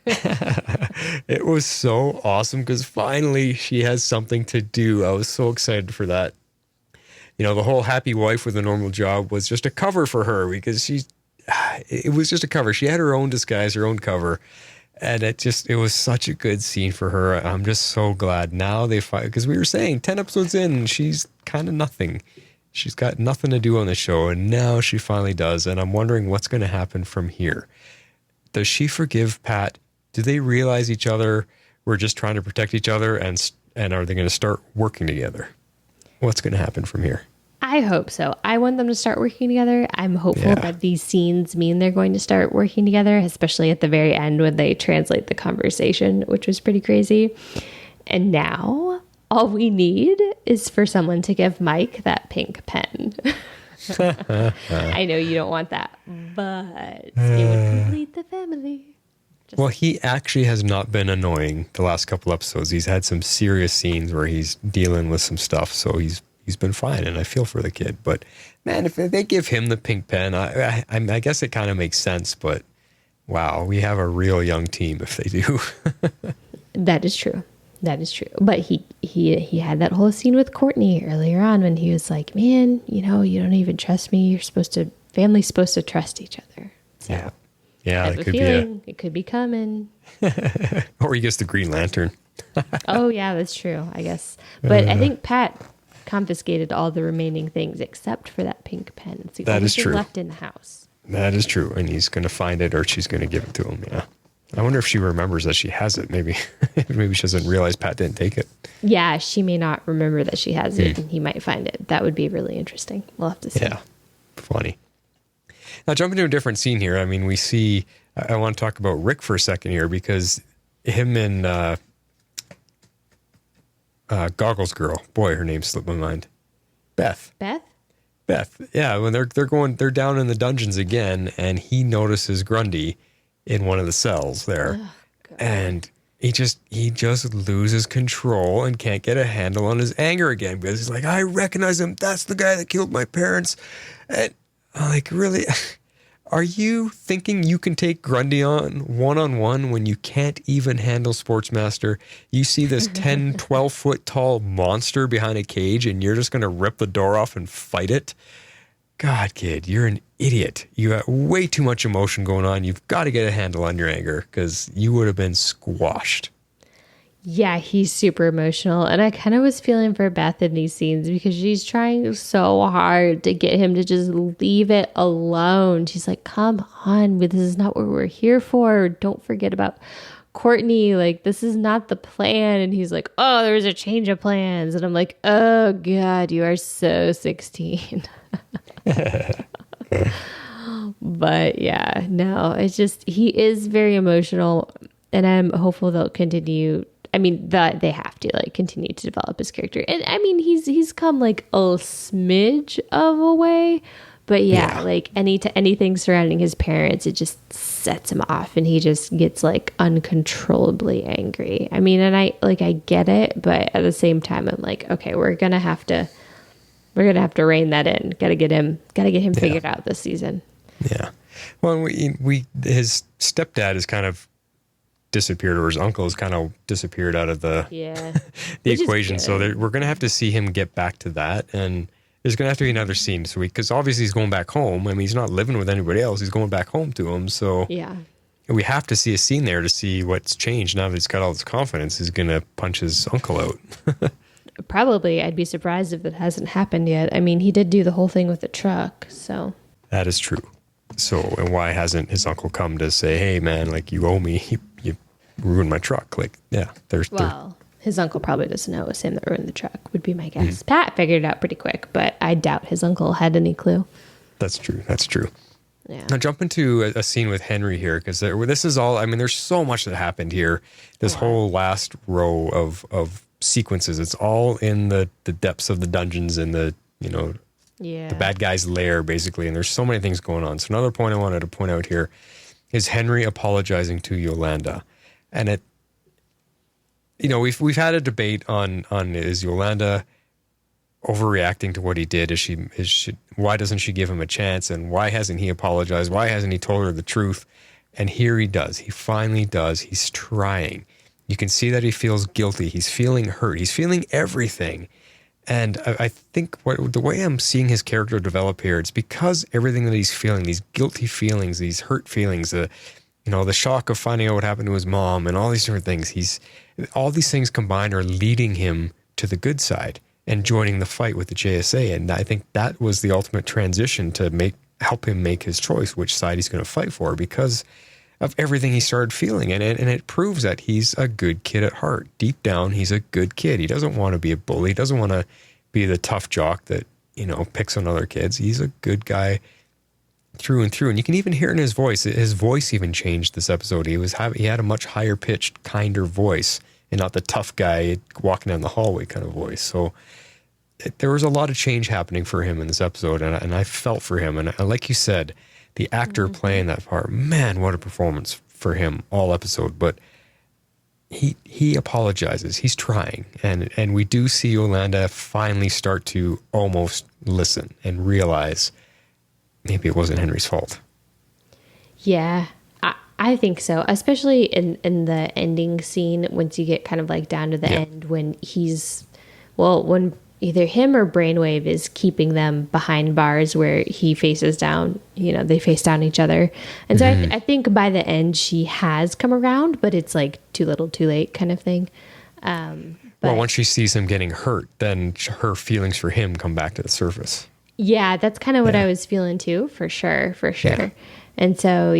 It was so awesome because finally she has something to do. I was so excited for that. The whole happy wife with a normal job was just a cover for her because it was just a cover. She had her own disguise, her own cover. And it was such a good scene for her. I'm just so glad now they fight, because we were saying 10 episodes in, she's kind of nothing. She's got nothing to do on the show. And now she finally does. And I'm wondering what's going to happen from here. Does she forgive Pat? Do they realize each other? We're just trying to protect each other. And are they going to start working together? What's going to happen from here? I hope so. I want them to start working together. I'm hopeful that these scenes mean they're going to start working together, especially at the very end when they translate the conversation, which was pretty crazy. And now all we need is for someone to give Mike that pink pen. I know you don't want that, but it would complete the family. Well, he actually has not been annoying the last couple episodes. He's had some serious scenes where he's dealing with some stuff, so he's been fine, and I feel for the kid. But, man, if they give him the pink pen, I guess it kind of makes sense, but, wow, we have a real young team if they do. That is true. That is true. But he had that whole scene with Courtney earlier on when he was like, man, you don't even trust me. Family's supposed to trust each other. So. Yeah. Yeah, I have a feeling it could be coming. Or he gets the Green Lantern. Oh, yeah, that's true, I guess. But I think Pat confiscated all the remaining things except for that pink pen. It's the only thing left in the house. That is true. And he's going to find it, or she's going to give it to him. Yeah. I wonder if she remembers that she has it. Maybe she doesn't realize Pat didn't take it. Yeah, she may not remember that she has it, and he might find it. That would be really interesting. We'll have to see. Yeah, funny. Now, jumping to a different scene here. I mean, we see, I want to talk about Rick for a second here, because him and Goggles Girl, boy, her name slipped my mind. Beth. Yeah, when they're down in the dungeons again, and he notices Grundy in one of the cells there. Oh, and he just loses control and can't get a handle on his anger again, because he's like, I recognize him. That's the guy that killed my parents. And I'm like, really? Are you thinking you can take Grundy on one-on-one when you can't even handle Sportsmaster? You see this 10, 12-foot tall monster behind a cage, and you're just going to rip the door off and fight it? God, kid, you're an idiot. You got way too much emotion going on. You've got to get a handle on your anger, because you would have been squashed. Yeah, he's super emotional. And I kind of was feeling for Beth in these scenes, because she's trying so hard to get him to just leave it alone. She's like, come on, this is not what we're here for. Don't forget about Courtney. Like, this is not the plan. And he's like, oh, there's a change of plans. And I'm like, oh, God, you are so 16. But yeah, no, it's just, he is very emotional, and I'm hopeful they'll continue. I mean, that they have to like continue to develop his character. And I mean, he's come like a smidge of a way, but yeah. Like anything surrounding his parents, it just sets him off, and he just gets like uncontrollably angry. I mean, and I get it, but at the same time, I'm like, okay, we're gonna have to rein that in. Gotta get him figured out this season. Yeah. Well, his stepdad is kind of disappeared, or his uncle has kind of disappeared out of the the equation. So we're going to have to see him get back to that. And there's going to have to be another scene this week, because obviously he's going back home. I mean, he's not living with anybody else. He's going back home to him. So we have to see a scene there to see what's changed. Now that he's got all this confidence, he's going to punch his uncle out. Probably. I'd be surprised if it hasn't happened yet. I mean, he did do the whole thing with the truck, so. That is true. So, and why hasn't his uncle come to say, hey, man, like, you owe me, you ruined my truck? Like, yeah, his uncle probably doesn't know it was him that ruined the truck, would be my guess. Pat figured it out pretty quick, but I doubt his uncle had any clue. That's true. Yeah. Now jump into a scene with Henry here, because this is all, I mean, there's so much that happened here. This whole last row of sequences, it's all in the depths of the dungeons and the bad guy's lair, basically. And there's so many things going on. So another point I wanted to point out here is Henry apologizing to Yolanda. And it, we've had a debate on is Yolanda overreacting to what he did? Is she why doesn't she give him a chance? And why hasn't he apologized? Why hasn't he told her the truth? And here he does. He finally does. He's trying. You can see that he feels guilty. He's feeling hurt. He's feeling everything. And I think the way I'm seeing his character develop here, it's because everything that he's feeling, these guilty feelings, these hurt feelings, the shock of finding out what happened to his mom and all these different things. All these things combined are leading him to the good side and joining the fight with the JSA. And I think that was the ultimate transition to help him make his choice, which side he's going to fight for, because of everything he started feeling. And it proves that he's a good kid at heart. Deep down, he's a good kid. He doesn't want to be a bully. He doesn't want to be the tough jock that, picks on other kids. He's a good guy through and through. And you can even hear it in his voice. His voice even changed this episode. He had a much higher pitched, kinder voice, and not the tough guy walking down the hallway kind of voice. So there was a lot of change happening for him in this episode, and I felt for him. And like you said, the actor playing that part, man, what a performance for him all episode. But he apologizes. He's trying. And we do see Yolanda finally start to almost listen and realize maybe it wasn't Henry's fault. Yeah, I think so. Especially in the ending scene, once you get kind of like down to the end, when when either him or Brainwave is keeping them behind bars where he faces down, they face down each other. And so I think by the end she has come around, but it's like too little too late kind of thing. But once she sees him getting hurt, then her feelings for him come back to the surface. Yeah, that's kind of what I was feeling too, for sure. Yeah. And so,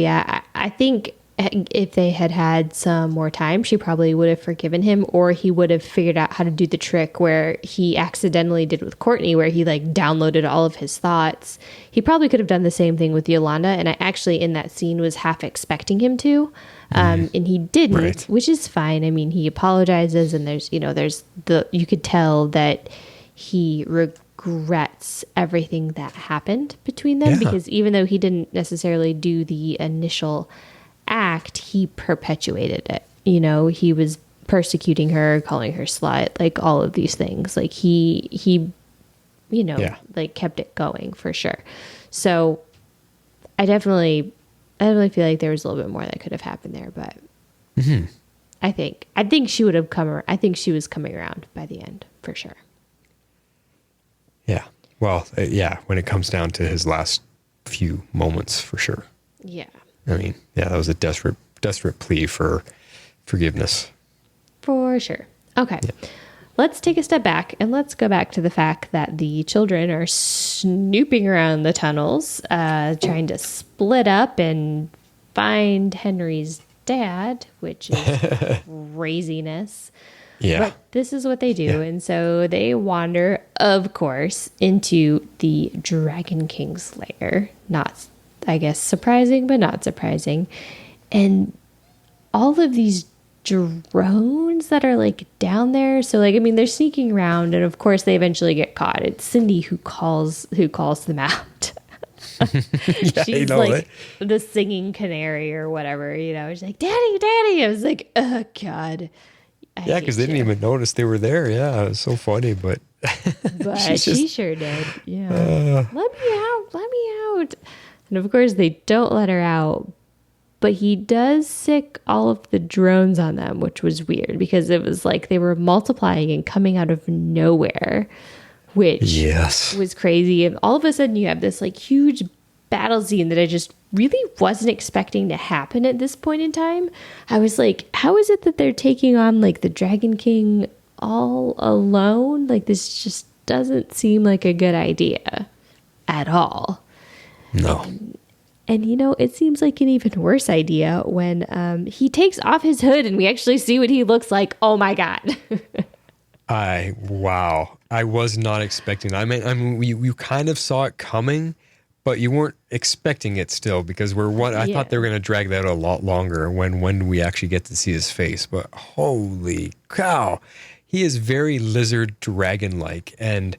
I think if they had had some more time, she probably would have forgiven him, or he would have figured out how to do the trick where he accidentally did with Courtney, where he like downloaded all of his thoughts. He probably could have done the same thing with Yolanda. And I actually in that scene was half expecting him to, and he didn't, which is fine. I mean, he apologizes, and you could tell that he regrets everything that happened between them, because even though he didn't necessarily do the initial act, he perpetuated it. He was persecuting her, calling her slut, like all of these things. Like he like kept it going for sure. So I definitely feel like there was a little bit more that could have happened there, but I think she would have I think she was coming around by the end for sure. Yeah. Well, when it comes down to his last few moments, for sure. Yeah. I mean, that was a desperate plea for forgiveness. For sure. Okay. Yeah. Let's take a step back and let's go back to the fact that the children are snooping around the tunnels, trying to split up and find Henry's dad, which is craziness. Yeah. But this is what they do. And so they wander, of course, into the Dragon King's lair. Not, I guess, surprising, but not surprising. And all of these drones that are like down there. So like, I mean, they're sneaking around, and of course they eventually get caught. It's Cindy who calls them out. Yeah, She's like the singing canary or whatever, She's like, Daddy, Daddy. I was like, oh God. Yeah, because they didn't even notice they were there. Yeah, it was so funny, but she sure did. Yeah. Let me out. And of course they don't let her out, but he does sick all of the drones on them, which was weird because it was like they were multiplying and coming out of nowhere, which was crazy. And all of a sudden you have this like huge battle scene that I just really wasn't expecting to happen at this point in time. I was like, how is it that they're taking on like the Dragon King all alone? Like, this just doesn't seem like a good idea at all. No. And it seems like an even worse idea when he takes off his hood and we actually see what he looks like. Oh my God. Wow. I was not expecting that. I mean, you kind of saw it coming, but you weren't expecting it still because I thought they were going to drag that out a lot longer when we actually get to see his face. But holy cow, he is very lizard dragon-like. And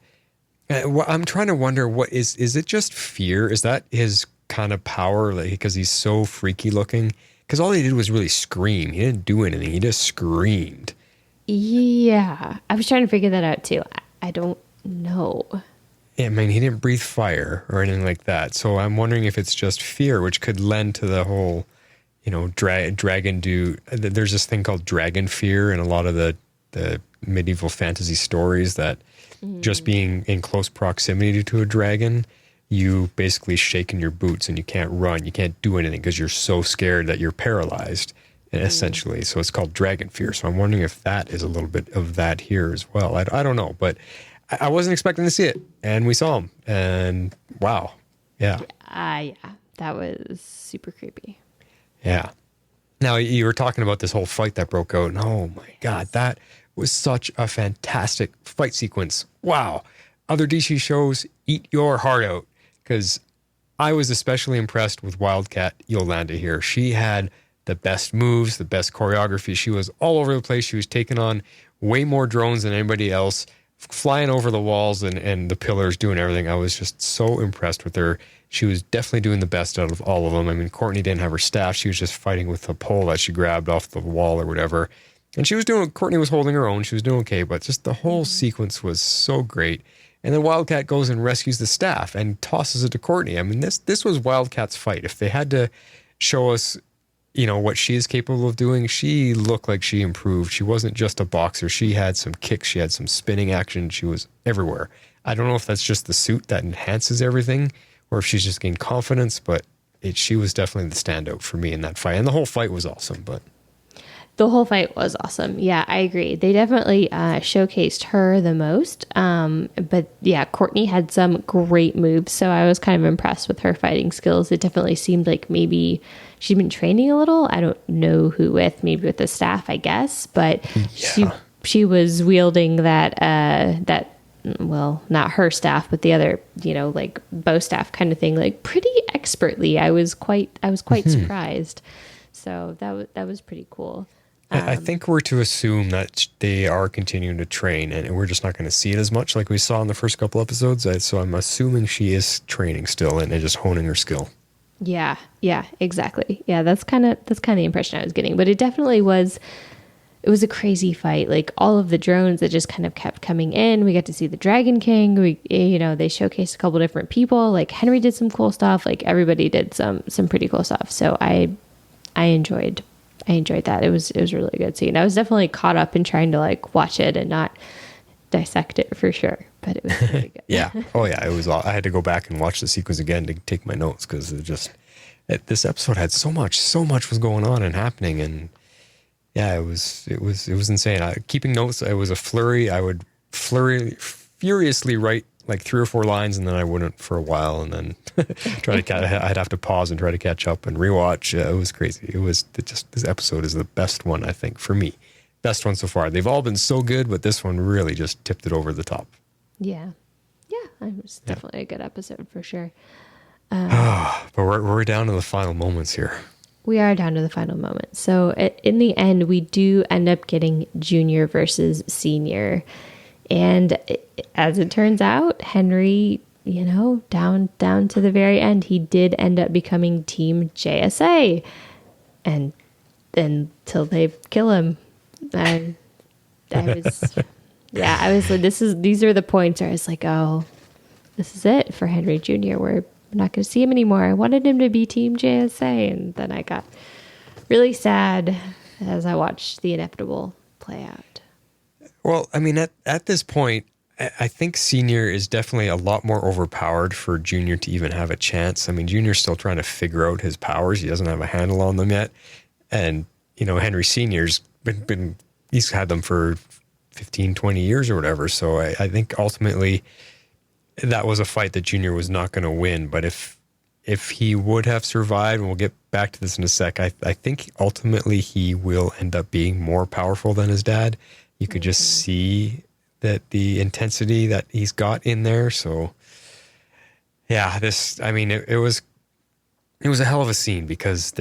I'm trying to wonder, what is it just fear? Is that his kind of power, like, because he's so freaky looking? Because all he did was really scream. He didn't do anything. He just screamed. Yeah. I was trying to figure that out too. I don't know. I mean, he didn't breathe fire or anything like that. So I'm wondering if it's just fear, which could lend to the whole, dragon do. There's this thing called dragon fear in a lot of the medieval fantasy stories that just being in close proximity to a dragon, you basically shake in your boots and you can't run. You can't do anything because you're so scared that you're paralyzed, essentially. So it's called dragon fear. So I'm wondering if that is a little bit of that here as well. I don't know, but I wasn't expecting to see it, and we saw him, and wow. Yeah. Yeah, that was super creepy. Yeah. Now, you were talking about this whole fight that broke out, and oh my God, that was such a fantastic fight sequence. Wow. Other DC shows, eat your heart out, because I was especially impressed with Wildcat Yolanda here. She had the best moves, the best choreography. She was all over the place. She was taking on way more drones than anybody else, flying over the walls and the pillars, doing everything. I was just so impressed with her. She was definitely doing the best out of all of them. I mean, Courtney didn't have her staff. She was just fighting with the pole that she grabbed off the wall or whatever. And Courtney was holding her own. She was doing okay, but just the whole sequence was so great. And then Wildcat goes and rescues the staff and tosses it to Courtney. I mean, this was Wildcat's fight. If they had to show us, what she is capable of doing, she looked like she improved. She wasn't just a boxer. She had some kicks. She had some spinning action. She was everywhere. I don't know if that's just the suit that enhances everything or if she's just gained confidence, but she was definitely the standout for me in that fight. And the whole fight was awesome, but... The whole fight was awesome. Yeah, I agree. They definitely showcased her the most. But yeah, Courtney had some great moves, so I was kind of impressed with her fighting skills. It definitely seemed like maybe she'd been training a little. I don't know who with, maybe with the staff, I guess. But she was wielding that well, not her staff, but the other, like bow staff kind of thing, like pretty expertly. I was quite surprised. So that was pretty cool. I think we're to assume that they are continuing to train, and we're just not going to see it as much like we saw in the first couple episodes. So I'm assuming she is training still and just honing her skill. Yeah, exactly. Yeah, that's kind of the impression I was getting. But it definitely was. It was a crazy fight. Like all of the drones that just kind of kept coming in. We got to see the Dragon King. They showcased a couple different people. Like Henry did some cool stuff. Like everybody did some pretty cool stuff. So I enjoyed that. It was a really good scene. I was definitely caught up in trying to like watch it and not dissect it for sure, but it was really good. Yeah. Oh yeah. It was. I had to go back and watch the sequence again to take my notes because this episode had so much was going on and happening, and yeah, it was insane. Keeping notes, it was a flurry. I would furiously write like 3 or 4 lines, and then I wouldn't for a while, and then I'd have to pause and try to catch up and rewatch. It was crazy. This episode is the best one, I think, for me. best one so far. They've all been so good, but this one really just tipped it over the top. Yeah. Yeah. It was definitely a good episode for sure. But we're down to the final moments here. We are down to the final moment. So in the end, we do end up getting Junior versus Senior. And as it turns out, Henry, down to the very end, he did end up becoming Team JSA. And until they kill him, I was like, these are the points where I was like, oh, this is it for Henry Jr. We're not going to see him anymore. I wanted him to be Team JSA. And then I got really sad as I watched the inevitable play out. Well, I mean, at this point, I think Senior is definitely a lot more overpowered for Junior to even have a chance. I mean, Junior's still trying to figure out his powers. He doesn't have a handle on them yet. And, Henry Senior's he's had them for 15, 20 years or whatever. So I think ultimately that was a fight that Junior was not going to win. But if he would have survived, and we'll get back to this in a sec, I think ultimately he will end up being more powerful than his dad. You could just see that the intensity that he's got in there. So yeah, it was a hell of a scene because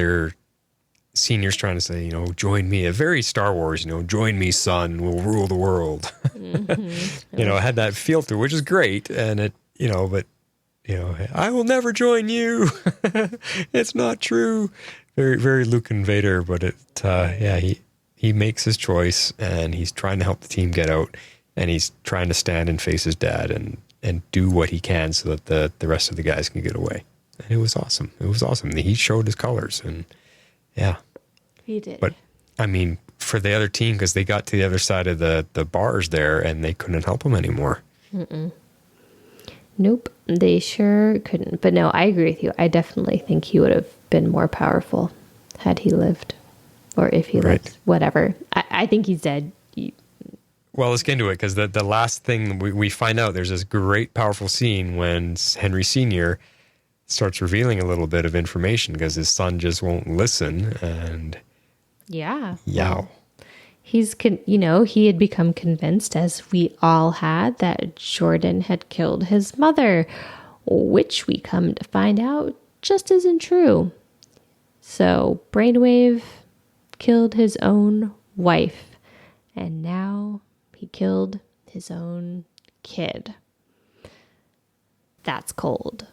Senior's trying to say, join me, a very Star Wars, join me, son, we'll rule the world. Mm-hmm. It had that feel to it, which is great. And it, I will never join you. It's not true. Very, very Luke and Vader, but he makes his choice and he's trying to help the team get out and he's trying to stand and face his dad and do what he can so that the rest of the guys can get away. And it was awesome. It was awesome. He showed his colors and yeah. He did. But I mean, for the other team, because they got to the other side of the bars there and they couldn't help him anymore. Mm-mm. Nope, they sure couldn't. But no, I agree with you. I definitely think he would have been more powerful had he lived. Or if he lived, whatever. I think he's dead. Well, let's get into it because the last thing we find out, there's this great, powerful scene when Henry Sr. starts revealing a little bit of information because his son just won't listen. And yeah. Yow. He had become convinced, as we all had, that Jordan had killed his mother, which we come to find out just isn't true. So Brainwave killed his own wife, and now he killed his own kid. That's cold.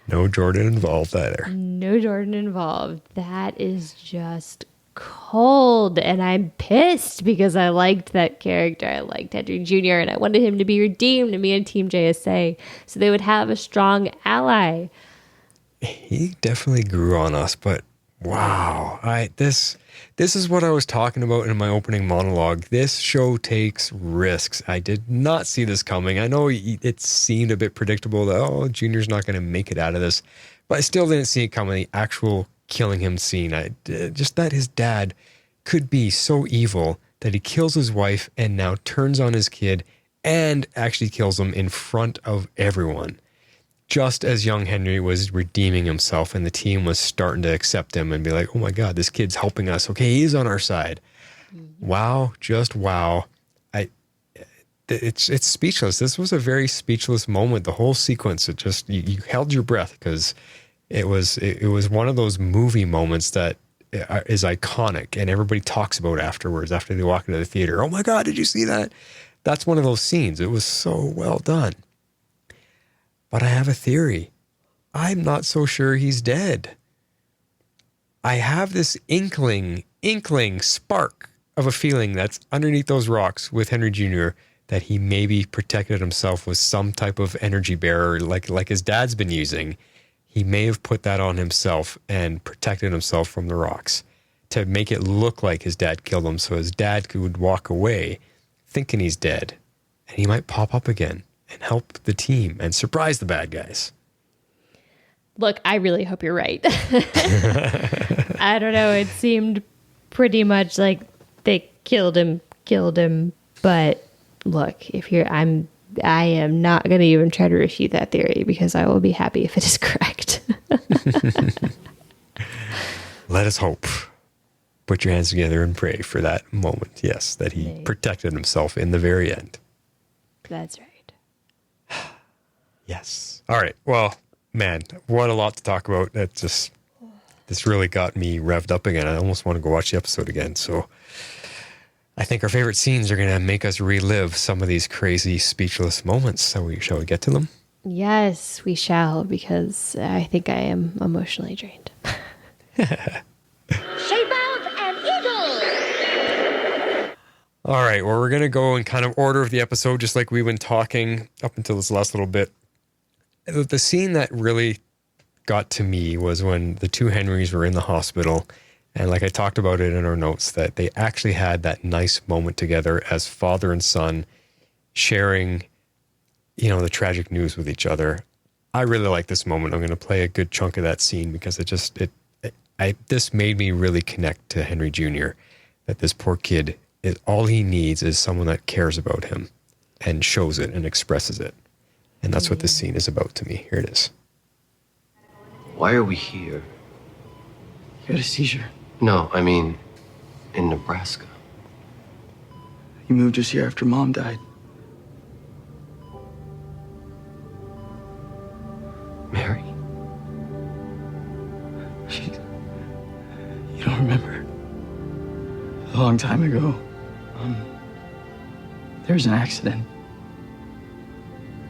No Jordan involved either. No Jordan involved. That is just cold. And I'm pissed because I liked that character. I liked Henry Jr. and I wanted him to be redeemed and be in Team JSA so they would have a strong ally. He definitely grew on us, but wow. This is what I was talking about in my opening monologue. This show takes risks. I did not see this coming. I know it seemed a bit predictable that, Junior's not going to make it out of this, but I still didn't see it coming. The actual killing him scene. Just that his dad could be so evil that he kills his wife and now turns on his kid and actually kills him in front of everyone. Just as young Henry was redeeming himself and the team was starting to accept him and be like, oh my God, this kid's helping us. Okay, he's on our side. Mm-hmm. Wow, just wow. It's speechless. This was a very speechless moment. The whole sequence, it just, you held your breath because it was one of those movie moments that is iconic and everybody talks about afterwards after they walk into the theater. Oh my God, did you see that? That's one of those scenes. It was so well done. But I have a theory. I'm not so sure he's dead. I have this inkling spark of a feeling that's underneath those rocks with Henry Jr. that he maybe protected himself with some type of energy bearer like his dad's been using. He may have put that on himself and protected himself from the rocks to make it look like his dad killed him so his dad could walk away thinking he's dead and he might pop up again and help the team and surprise the bad guys. Look, I really hope you're right. I don't know. It seemed pretty much like they killed him. But look, I am not going to even try to refute that theory because I will be happy if it is correct. Let us hope. put your hands together and pray for that moment. Yes, that he protected himself in the very end. That's right. Yes. All right. Well, man, what a lot to talk about. This really got me revved up again. I almost want to go watch the episode again. So I think our favorite scenes are going to make us relive some of these crazy speechless moments. So shall we get to them? Yes, we shall, because I think I am emotionally drained. Shape out an eagle! All right. Well, we're going to go in kind of order of the episode, just like we've been talking up until this last little bit. The scene that really got to me was when the two Henrys were in the hospital. And like I talked about it in our notes, that they actually had that nice moment together as father and son sharing, the tragic news with each other. I really like this moment. I'm going to play a good chunk of that scene because this made me really connect to Henry Jr., that this poor kid, all he needs is someone that cares about him and shows it and expresses it. And that's what this scene is about to me. Here it is. Why are we here? You had a seizure. No, I mean, in Nebraska. You moved us here after Mom died. Mary? You don't remember? A long time ago, there was an accident.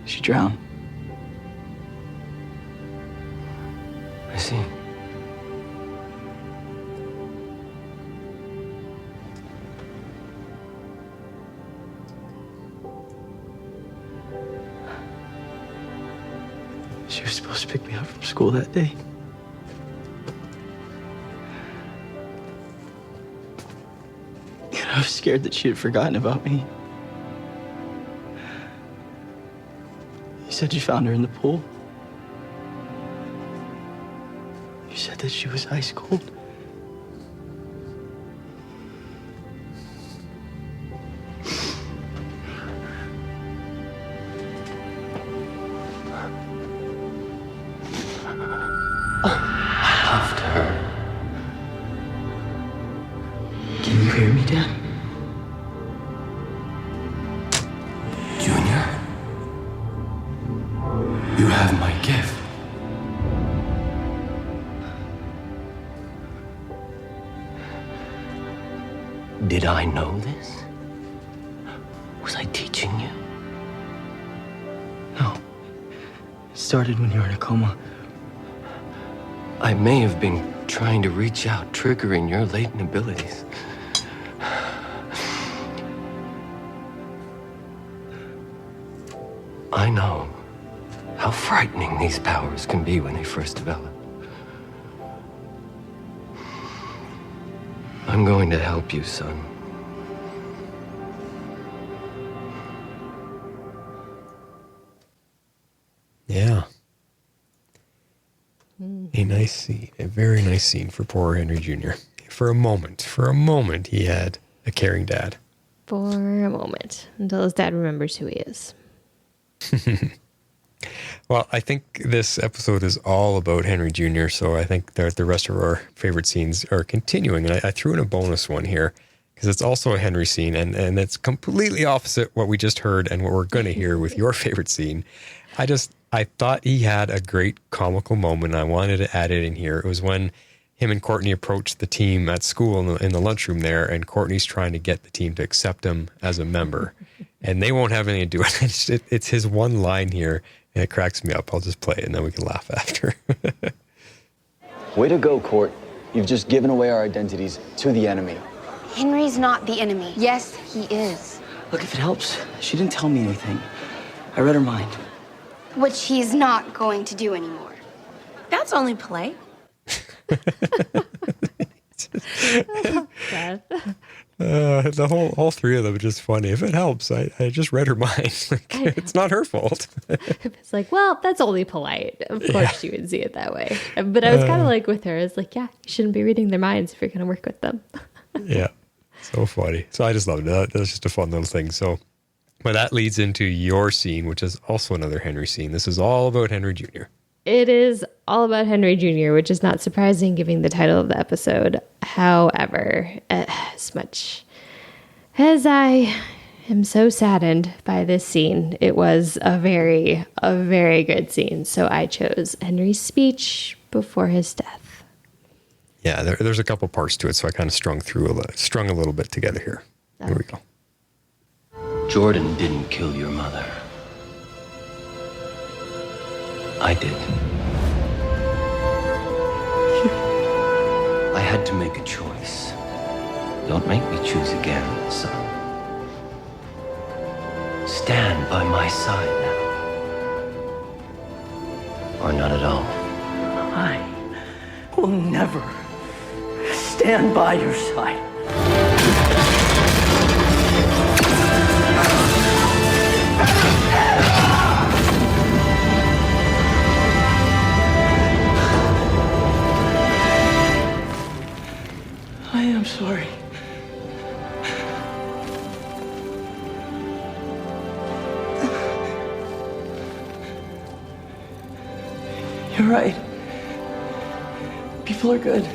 She drowned. I see. She was supposed to pick me up from school that day. And I was scared that she had forgotten about me. You said you found her in the pool. You said that she was ice cold. I loved her. Can you hear me, Dad? Junior? You have my gift. Did I know this? Was I teaching you? No. It started when you were in a coma. I may have been trying to reach out, triggering your latent abilities. I know how frightening these powers can be when they first develop. I'm going to help you, son. Yeah. A nice scene, a very nice scene for poor Henry Jr. For a moment, he had a caring dad. For a moment, until his dad remembers who he is. Well, I think this episode is all about Henry Jr., so I think the rest of our favorite scenes are continuing. And I threw in a bonus one here because it's also a Henry scene, and it's completely opposite what we just heard and what we're going to hear with your favorite scene. I thought he had a great comical moment, and I wanted to add it in here. It was when him and Courtney approached the team at school in the lunchroom there, and Courtney's trying to get the team to accept him as a member. And they won't have anything to do with it. It's his one line here, and it cracks me up. I'll just play it, and then we can laugh after. Way to go, Court. You've just given away our identities to the enemy. Henry's not the enemy. Yes, he is. Look, if it helps, she didn't tell me anything. I read her mind. Which he's not going to do anymore. That's only polite. All three of them are just funny. If it helps, I just read her mind. It's not her fault. It's like, well, that's only polite. Of course she would see it that way. But I was kind of like with her. It's like, yeah, you shouldn't be reading their minds if you're going to work with them. Yeah, so funny. So I just loved it. That was just a fun little thing. So, but that leads into your scene, which is also another Henry scene. This is all about Henry Jr. It is all about Henry Jr., which is not surprising given the title of the episode. However, as much as I am so saddened by this scene, it was a very good scene. So I chose Henry's speech before his death. Yeah, there's a couple parts to it, so I kind of strung a little bit together here. Here we go. Jordan didn't kill your mother. I did. I had to make a choice. Don't make me choose again, son. Stand by my side now. Or not at all. I will never stand by your side. I am sorry. You're right. People are good.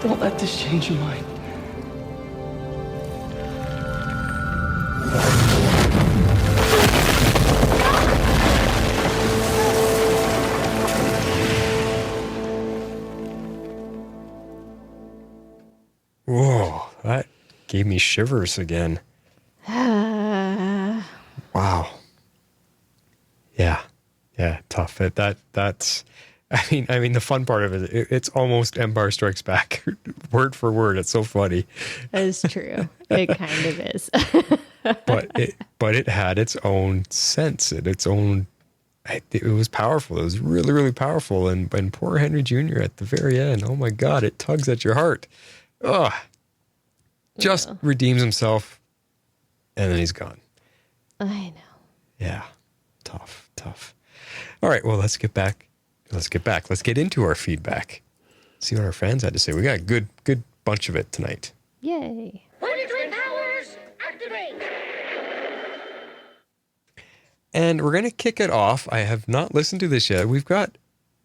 Don't let this change your mind. Whoa, that gave me shivers again. Wow. Yeah, tough. That's. I mean, the fun part of it's almost Empire Strikes Back, word for word. It's so funny. That is true. It kind of is. but it had its own sense, it was powerful. It was really, really powerful. And poor Henry Jr. at the very end, oh my God, it tugs at your heart. Ugh. Just redeems himself, and then he's gone. I know. Yeah. Tough. All right, well, let's get back. Let's get into our feedback. See what our fans had to say. We got a good bunch of it tonight. Yay. Twin powers, activate! And we're going to kick it off. I have not listened to this yet. We've got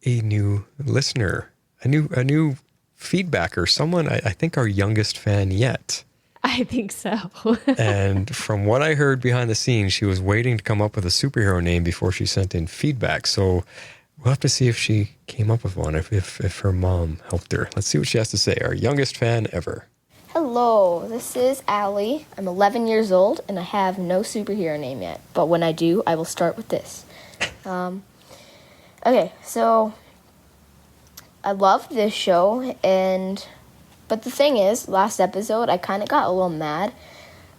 a new listener, a new feedbacker, someone I think our youngest fan yet. I think so. And from what I heard behind the scenes, she was waiting to come up with a superhero name before she sent in feedback. So we'll have to see if she came up with one, if her mom helped her. Let's see what she has to say. Our youngest fan ever. Hello, this is Allie. I'm 11 years old, and I have no superhero name yet. But when I do, I will start with this. Okay, so I loved this show, but the thing is, last episode, I kind of got a little mad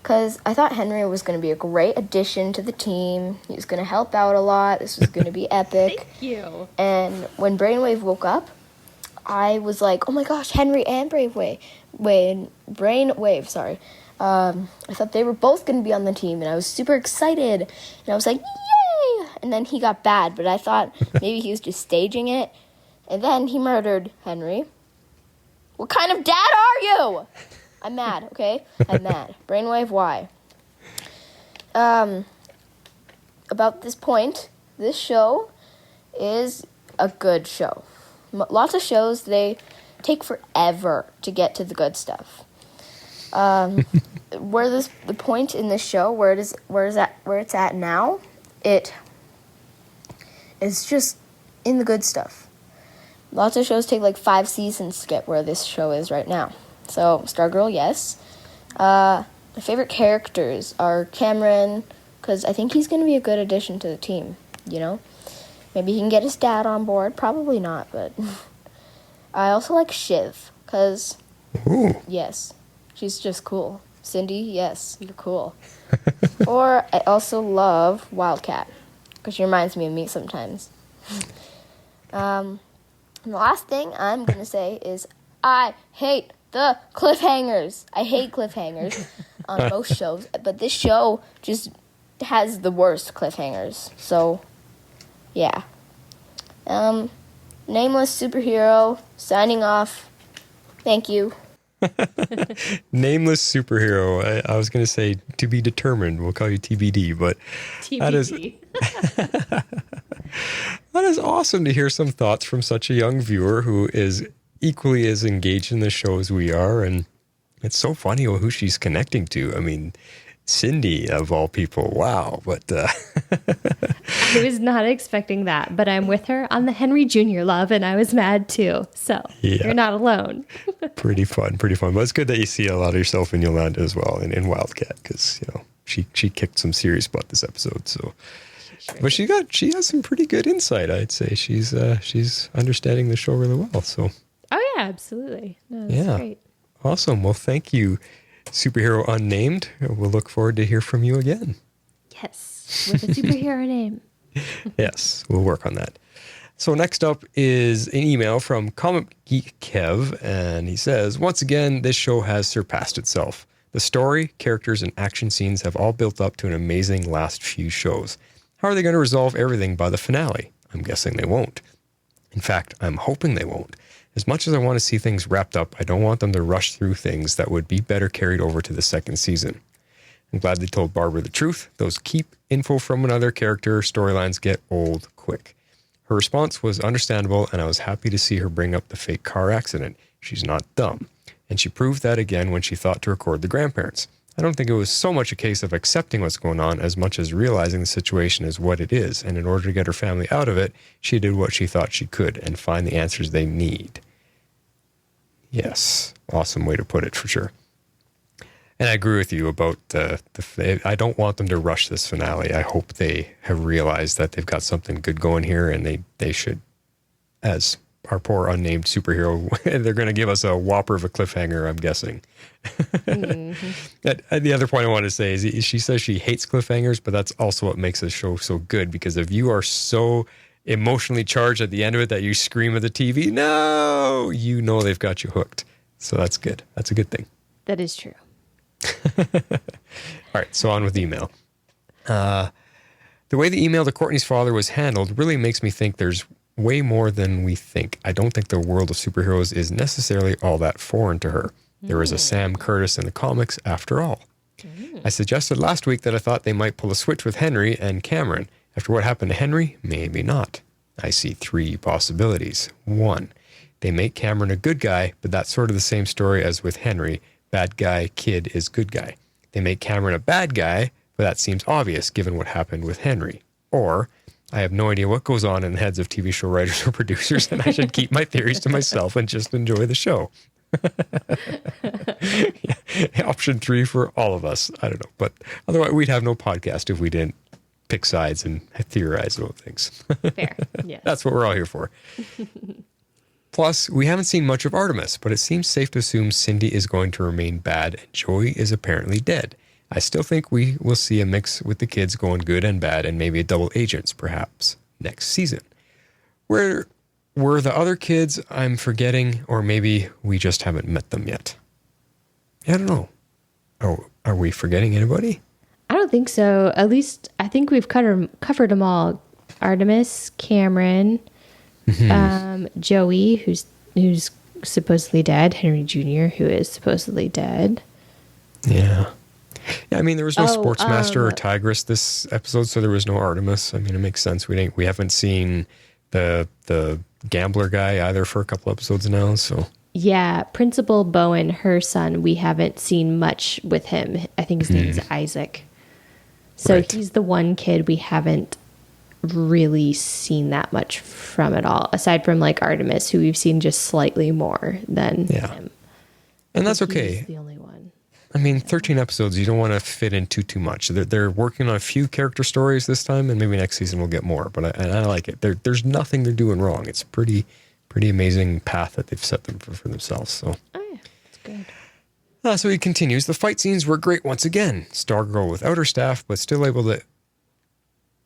because I thought Henry was going to be a great addition to the team. He was going to help out a lot. This was going to be epic. Thank you. And when Brainwave woke up, I was like, oh my gosh, Henry and Brainwave, sorry. I thought they were both going to be on the team, and I was super excited. And I was like, yay! And then he got bad, but I thought maybe he was just staging it. And then he murdered Henry. What kind of dad are you? I'm mad, okay? I'm mad. Brainwave, why? About this point, this show is a good show. Lots of shows, they take forever to get to the good stuff. The point in this show, where it's at now, it is just in the good stuff. Lots of shows take like 5 seasons to get where this show is right now. So, Stargirl, yes. My favorite characters are Cameron, because I think he's going to be a good addition to the team, you know? Maybe he can get his dad on board. Probably not, but... I also like Shiv, because... Yes, she's just cool. Cindy, yes, you're cool. Or I also love Wildcat, because she reminds me of me sometimes. And the last thing I'm going to say is I hate the cliffhangers. I hate cliffhangers on most shows, but this show just has the worst cliffhangers. So, yeah. Nameless superhero, signing off. Thank you. Nameless superhero. I was going to say to be determined. We'll call you TBD, but TBD. that is is awesome to hear some thoughts from such a young viewer who is equally as engaged in the show as we are. And it's so funny who she's connecting to. I mean, Cindy, of all people. Wow. But I was not expecting that, but I'm with her on the Henry Jr. love, and I was mad too. So you're not alone. Pretty fun. But it's good that you see a lot of yourself in Yolanda as well, in Wildcat, because, she kicked some serious butt this episode. So, but she has some pretty good insight. I'd say she's understanding the show really well. So, oh yeah, absolutely. No, that's great. Awesome. Well, thank you, Superhero Unnamed. We'll look forward to hear from you again. Yes, with a superhero name. Yes, we'll work on that. So next up is an email from Comic Geek Kev, and he says, once again, this show has surpassed itself. The story, characters, and action scenes have all built up to an amazing last few shows. How are they going to resolve everything by the finale? I'm guessing they won't. In fact, I'm hoping they won't. As much as I want to see things wrapped up, I don't want them to rush through things that would be better carried over to the second season. I'm glad they told Barbara the truth. Those keep info from another character storylines get old quick. Her response was understandable, and I was happy to see her bring up the fake car accident. She's not dumb. And she proved that again when she thought to record the grandparents. I don't think it was so much a case of accepting what's going on as much as realizing the situation is what it is. And in order to get her family out of it, she did what she thought she could and find the answers they need. Yes. Awesome way to put it, for sure. And I agree with you about I don't want them to rush this finale. I hope they have realized that they've got something good going here, and they should, as our poor unnamed superhero, they're going to give us a whopper of a cliffhanger, I'm guessing. Mm-hmm. The other point I want to say is she says she hates cliffhangers, but that's also what makes the show so good, because if you are so emotionally charged at the end of it that you scream at the TV, no, they've got you hooked. So that's good. That's a good thing. That is true. All right, so on with the email. The way the email to Courtney's father was handled really makes me think there's way more than we think. I don't think the world of superheroes is necessarily all that foreign to her. There is a Sam Curtis in the comics after all. I suggested last week that I thought they might pull a switch with Henry and Cameron. After what happened to Henry, maybe not. I see 3 possibilities. 1, they make Cameron a good guy, but that's sort of the same story as with Henry. Bad guy, kid is good guy. They make Cameron a bad guy, but that seems obvious given what happened with Henry. Or, I have no idea what goes on in the heads of TV show writers or producers, and I should keep my theories to myself and just enjoy the show. Option 3 for all of us. I don't know. But otherwise, we'd have no podcast if we didn't pick sides and theorize about things. Fair. Yes. That's what we're all here for. Plus, we haven't seen much of Artemis, but it seems safe to assume Cindy is going to remain bad and Joey is apparently dead. I still think we will see a mix with the kids going good and bad and maybe a double agents, perhaps, next season. Where were the other kids I'm forgetting, or maybe we just haven't met them yet? I don't know. Oh, are we forgetting anybody? I don't think so. At least I think we've covered them all. Artemis, Cameron, Joey, who's supposedly dead, Henry Jr., who is supposedly dead. Yeah, I mean, there was no Sportsmaster or Tigress this episode, so there was no Artemis. I mean, it makes sense. We haven't seen the gambler guy either for a couple episodes now, so... Yeah, Principal Bowen, her son, we haven't seen much with him. I think his name is Isaac. So Right. He's the one kid we haven't really seen that much from at all, aside from like Artemis, who we've seen just slightly more than him. And that's okay. He's the only one. I mean, 13 episodes, you don't want to fit in too much. They're working on a few character stories this time, and maybe next season we'll get more. But I like it. There's nothing they're doing wrong. It's a pretty amazing path that they've set them for themselves. So. Oh yeah, that's good. So he continues. The fight scenes were great once again. Stargirl without her staff, but still able to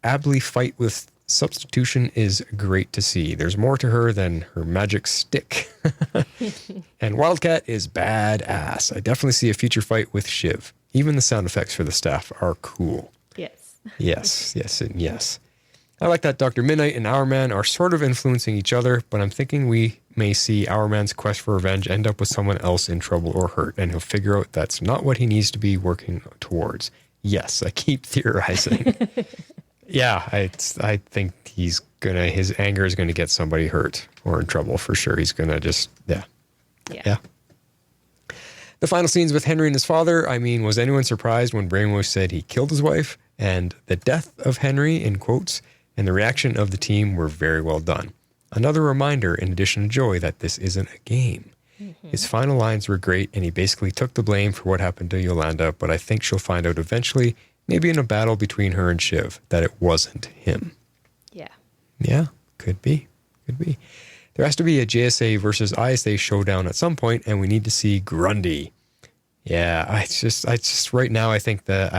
ably fight with substitution is great to see. There's more to her than her magic stick. And Wildcat is badass. I definitely see a future fight with Shiv. Even the sound effects for the staff are cool. Yes. Yes, and yes. I like that Dr. Midnight and Hourman are sort of influencing each other, but I'm thinking we may see Hourman's quest for revenge end up with someone else in trouble or hurt, and he'll figure out that's not what he needs to be working towards. Yes, I keep theorizing. Yeah, I think his anger is gonna get somebody hurt or in trouble for sure. He's gonna just yeah. The final scenes with Henry and his father. I mean, was anyone surprised when Brainwave said he killed his wife? And the death of Henry, in quotes, and the reaction of the team were very well done. Another reminder, in addition to Joey, that this isn't a game. His final lines were great, and he basically took the blame for what happened to Yolanda, but I think she'll find out eventually, maybe in a battle between her and Shiv, that it wasn't him. Yeah. Yeah, could be. There has to be a JSA versus ISA showdown at some point, and we need to see Grundy. Yeah, I just right now I think the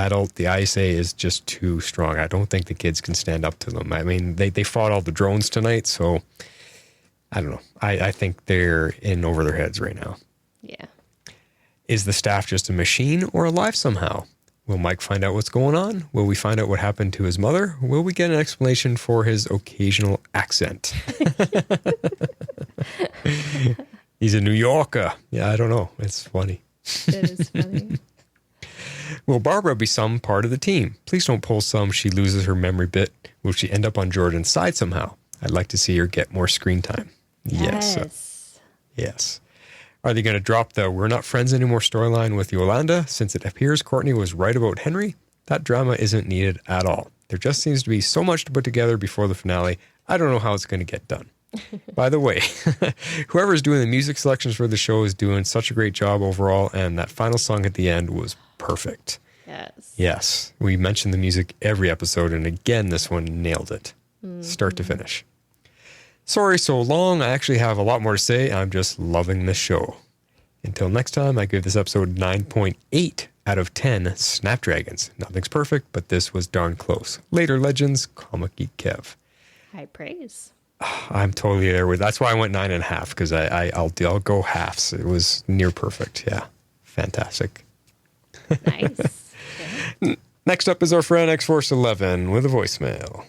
ISA is just too strong. I don't think the kids can stand up to them. I mean, they fought all the drones tonight, so I don't know. I think they're in over their heads right now. Yeah. Is the staff just a machine or alive somehow? Will Mike find out what's going on? Will we find out what happened to his mother? Will we get an explanation for his occasional accent? He's a New Yorker. Yeah, I don't know. It's funny. It is funny. Will Barbara be some part of the team? Please don't pull some. She loses her memory bit. Will she end up on Jordan's side somehow? I'd like to see her get more screen time. Yes. Are they going to drop the "we're not friends anymore" storyline with Yolanda? Since it appears Courtney was right about Henry, that drama isn't needed at all. There just seems to be so much to put together before the finale. I don't know how it's going to get done. By the way, whoever's doing the music selections for the show is doing such a great job overall, and that final song at the end was perfect. Yes. We mentioned the music every episode, and again, this one nailed it. Start to finish. Sorry so long. I actually have a lot more to say. I'm just loving this show. Until next time, I give this episode 9.8 out of 10 Snapdragons. Nothing's perfect, but this was darn close. Later legends, Comic Geek Kev. High praise. I'm totally there with. That's why I went 9.5, because I'll go halves. It was near perfect. Yeah, fantastic. Nice. Next up is our friend X-Force11 with a voicemail.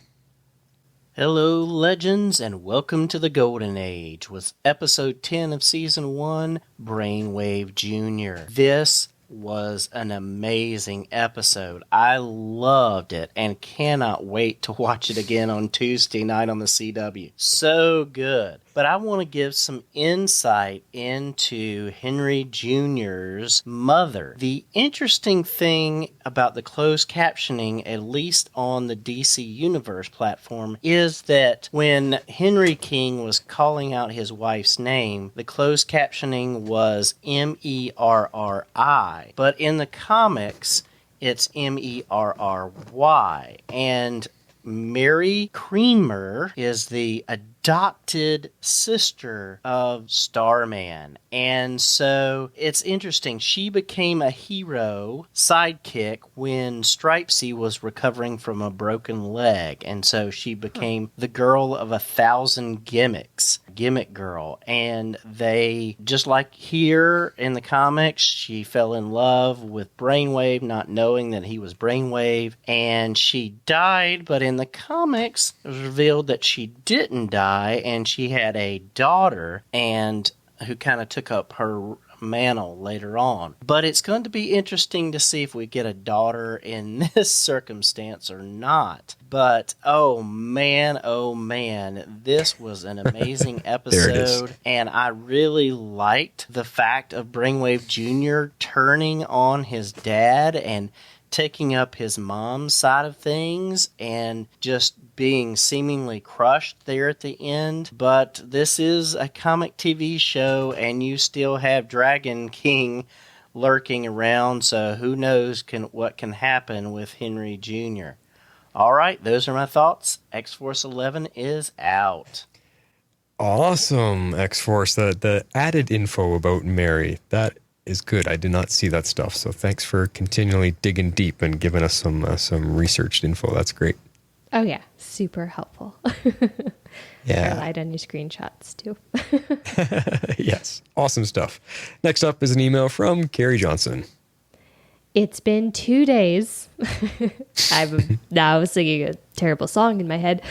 Hello, legends, and welcome to the Golden Age with episode 10 of season 1, Brainwave Jr. This was an amazing episode. I loved it and cannot wait to watch it again on Tuesday night on the CW. So good. But I want to give some insight into Henry Jr.'s mother. The interesting thing about the closed captioning, at least on the DC Universe platform, is that when Henry King was calling out his wife's name, the closed captioning was Merri, but in the comics, it's Merry. And Mary Creamer is the adopted sister of Starman. And so it's interesting. She became a hero sidekick when Stripesy was recovering from a broken leg. And so she became the girl of 1,000 gimmicks, gimmick girl. And they, just like here in the comics, she fell in love with Brainwave, not knowing that he was Brainwave. And she died, but in the comics, it was revealed that she didn't die, and she had a daughter, and who kind of took up her mantle later on. But it's going to be interesting to see if we get a daughter in this circumstance or not. But oh man, this was an amazing episode, and I really liked the fact of Brainwave Jr. turning on his dad and taking up his mom's side of things and just being seemingly crushed there at the end. But this is a comic TV show, and you still have Dragon King lurking around, so who knows what can happen with Henry Jr. All right, those are my thoughts. X-Force 11 is out. Awesome, X-Force. The added info about Mary, that is good. I did not see that stuff, so thanks for continually digging deep and giving us some researched info. That's great. Oh yeah, super helpful. Yeah. I relied on your screenshots too. Yes, awesome stuff. Next up is an email from Carrie Johnson. It's been 2 days. I was singing a terrible song in my head.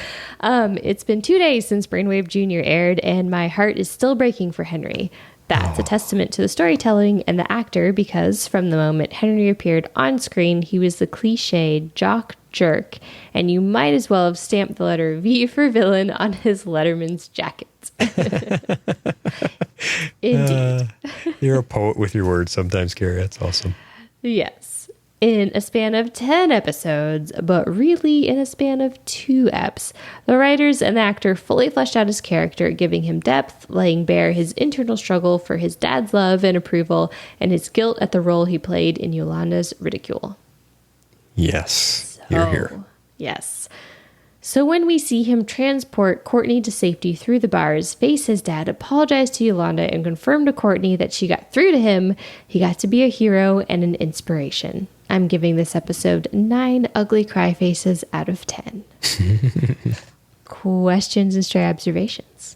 It's been 2 days since Brainwave Jr. aired, and my heart is still breaking for Henry. That's a testament to the storytelling and the actor, because from the moment Henry appeared on screen, he was the cliched jock jerk, and you might as well have stamped the letter V for villain on his Letterman's jacket. Indeed. You're a poet with your words sometimes, Carrie. That's awesome. Yes. In a span of 10 episodes, but really in a span of 2 eps, the writers and the actor fully fleshed out his character, giving him depth, laying bare his internal struggle for his dad's love and approval, and his guilt at the role he played in Yolanda's ridicule. Yes. You're here. Yes. So when we see him transport Courtney to safety through the bars, face his dad, apologize to Yolanda, and confirm to Courtney that she got through to him, he got to be a hero and an inspiration. I'm giving this episode 9 ugly cry faces out of 10. Questions and stray observations.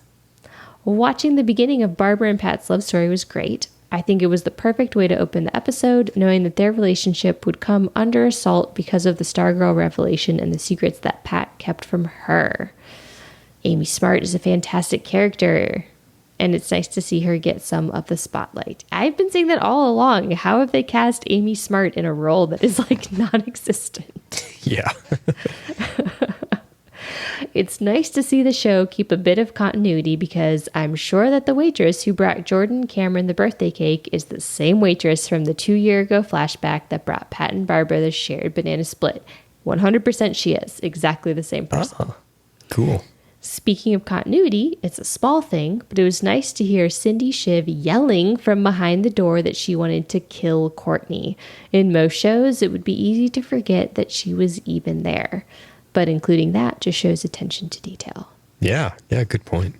Watching the beginning of Barbara and Pat's love story was great. I think it was the perfect way to open the episode, knowing that their relationship would come under assault because of the Stargirl revelation and the secrets that Pat kept from her. Amy Smart is a fantastic character, and it's nice to see her get some of the spotlight. I've been saying that all along. How have they cast Amy Smart in a role that is like non-existent? Yeah. It's nice to see the show keep a bit of continuity, because I'm sure that the waitress who brought Jordan Cameron the birthday cake is the same waitress from the 2-year-ago flashback that brought Pat and Barbara the shared banana split. 100% she is. Exactly the same person. Cool. Speaking of continuity, it's a small thing, but it was nice to hear Cindy Shiv yelling from behind the door that she wanted to kill Courtney. In most shows, it would be easy to forget that she was even there. But including that just shows attention to detail. Yeah, good point.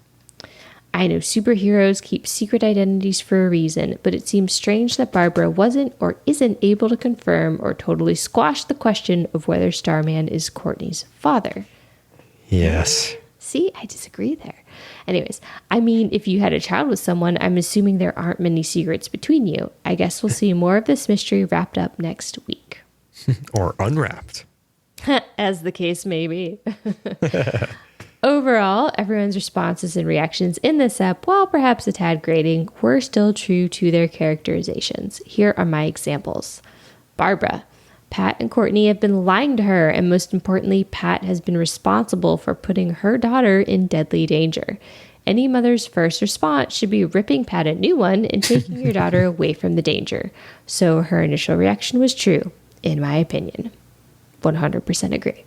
I know superheroes keep secret identities for a reason, but it seems strange that Barbara wasn't or isn't able to confirm or totally squash the question of whether Starman is Courtney's father. Yes. See, I disagree there. Anyways, I mean, if you had a child with someone, I'm assuming there aren't many secrets between you. I guess we'll see more of this mystery wrapped up next week. Or unwrapped. As the case may be. Overall, everyone's responses and reactions in this ep, while perhaps a tad grating, were still true to their characterizations. Here are my examples. Barbara. Pat and Courtney have been lying to her, and most importantly, Pat has been responsible for putting her daughter in deadly danger. Any mother's first response should be ripping Pat a new one and taking your daughter away from the danger. So her initial reaction was true, in my opinion. 100% agree.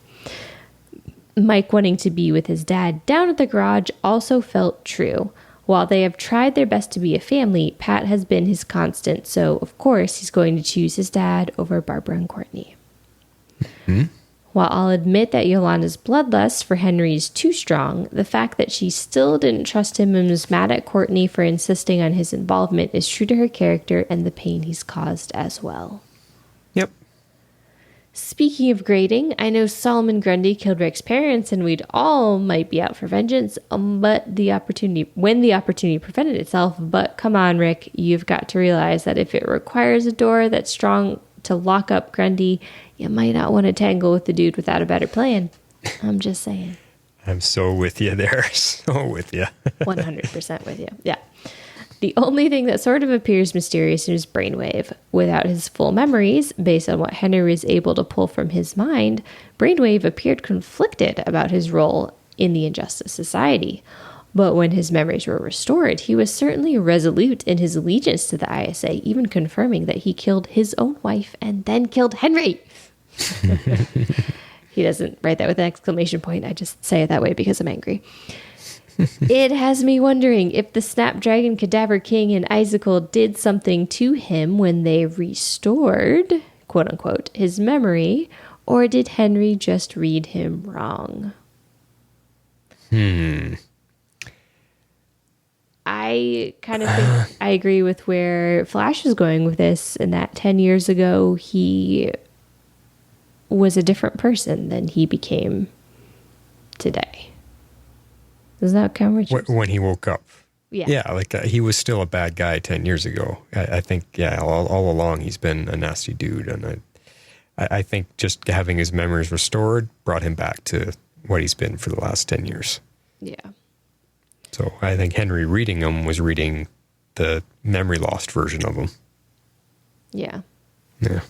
Mike wanting to be with his dad down at the garage also felt true. While they have tried their best to be a family, Pat has been his constant, so of course he's going to choose his dad over Barbara and Courtney. Mm-hmm. While I'll admit that Yolanda's bloodlust for Henry is too strong, the fact that she still didn't trust him and was mad at Courtney for insisting on his involvement is true to her character and the pain he's caused as well. Yep. Speaking of grading, I know Solomon Grundy killed Rick's parents and we'd all might be out for vengeance, but when the opportunity presented itself. But come on, Rick, you've got to realize that if it requires a door that's strong to lock up Grundy, you might not want to tangle with the dude without a better plan. I'm just saying. I'm so with you there. So with you. 100% with you. Yeah. The only thing that sort of appears mysterious is Brainwave. Without his full memories, based on what Henry was able to pull from his mind, Brainwave appeared conflicted about his role in the Injustice Society. But when his memories were restored, he was certainly resolute in his allegiance to the ISA, even confirming that he killed his own wife and then killed Henry. He doesn't write that with an exclamation point. I just say it that way because I'm angry. It has me wondering if the Snapdragon Cadaver King and Icicle did something to him when they restored, quote unquote, his memory, or did Henry just read him wrong? I kind of think I agree with where Flash is going with this, and that 10 years ago he was a different person than he became today. Does that count? When he woke up. Yeah. Yeah, like he was still a bad guy 10 years ago. I think, yeah, all along he's been a nasty dude. And I think just having his memories restored brought him back to what he's been for the last 10 years. Yeah. So I think Henry reading him was reading the memory lost version of him. Yeah. Yeah.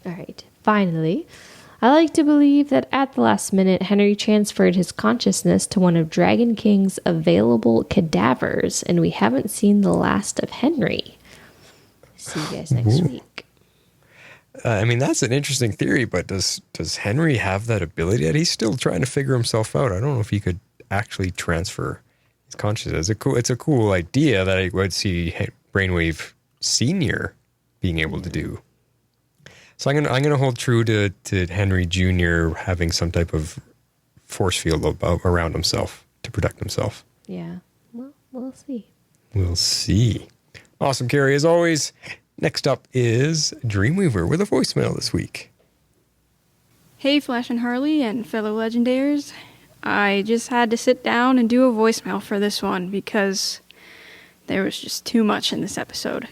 All right. Finally, I like to believe that at the last minute, Henry transferred his consciousness to one of Dragon King's available cadavers, and we haven't seen the last of Henry. See you guys next week. I mean, that's an interesting theory, but does Henry have that ability yet? He's still trying to figure himself out. I don't know if he could actually transfer his consciousness. It's a cool idea that I would see Brainwave Senior being able to do. So I'm gonna hold true to Henry Jr. having some type of force field around himself to protect himself. Yeah, well, we'll see. We'll see. Awesome, Carrie, as always. Next up is Dreamweaver with a voicemail this week. Hey, Flash and Harley and fellow Legendaires. I just had to sit down and do a voicemail for this one because there was just too much in this episode.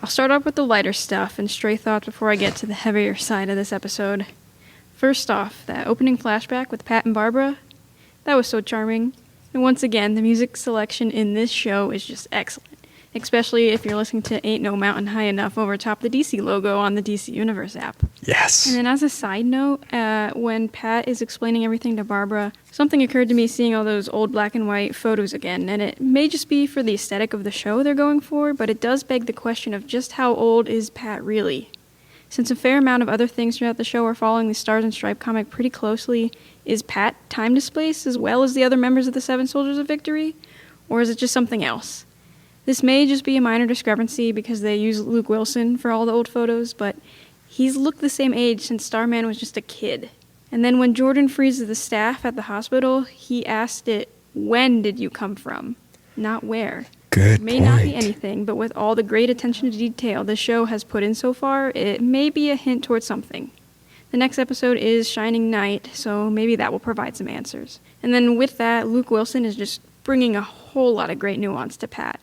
I'll start off with the lighter stuff and stray thoughts before I get to the heavier side of this episode. First off, that opening flashback with Pat and Barbara, that was so charming. And once again, the music selection in this show is just excellent. Especially if you're listening to Ain't No Mountain High Enough over top the DC logo on the DC Universe app. Yes. And then as a side note, when Pat is explaining everything to Barbara, something occurred to me seeing all those old black and white photos again. And it may just be for the aesthetic of the show they're going for, but it does beg the question of just how old is Pat really? Since a fair amount of other things throughout the show are following the Stars and Stripe comic pretty closely, is Pat time displaced as well as the other members of the Seven Soldiers of Victory? Or is it just something else? This may just be a minor discrepancy because they use Luke Wilson for all the old photos, but he's looked the same age since Starman was just a kid. And then when Jordan freezes the staff at the hospital, he asked it, "When did you come from?" Not where. Good It may point. not be anything, but with all the great attention to detail the show has put in so far, it may be a hint towards something. The next episode is Shining Knight, so maybe that will provide some answers. And then with that, Luke Wilson is just bringing a whole lot of great nuance to Pat.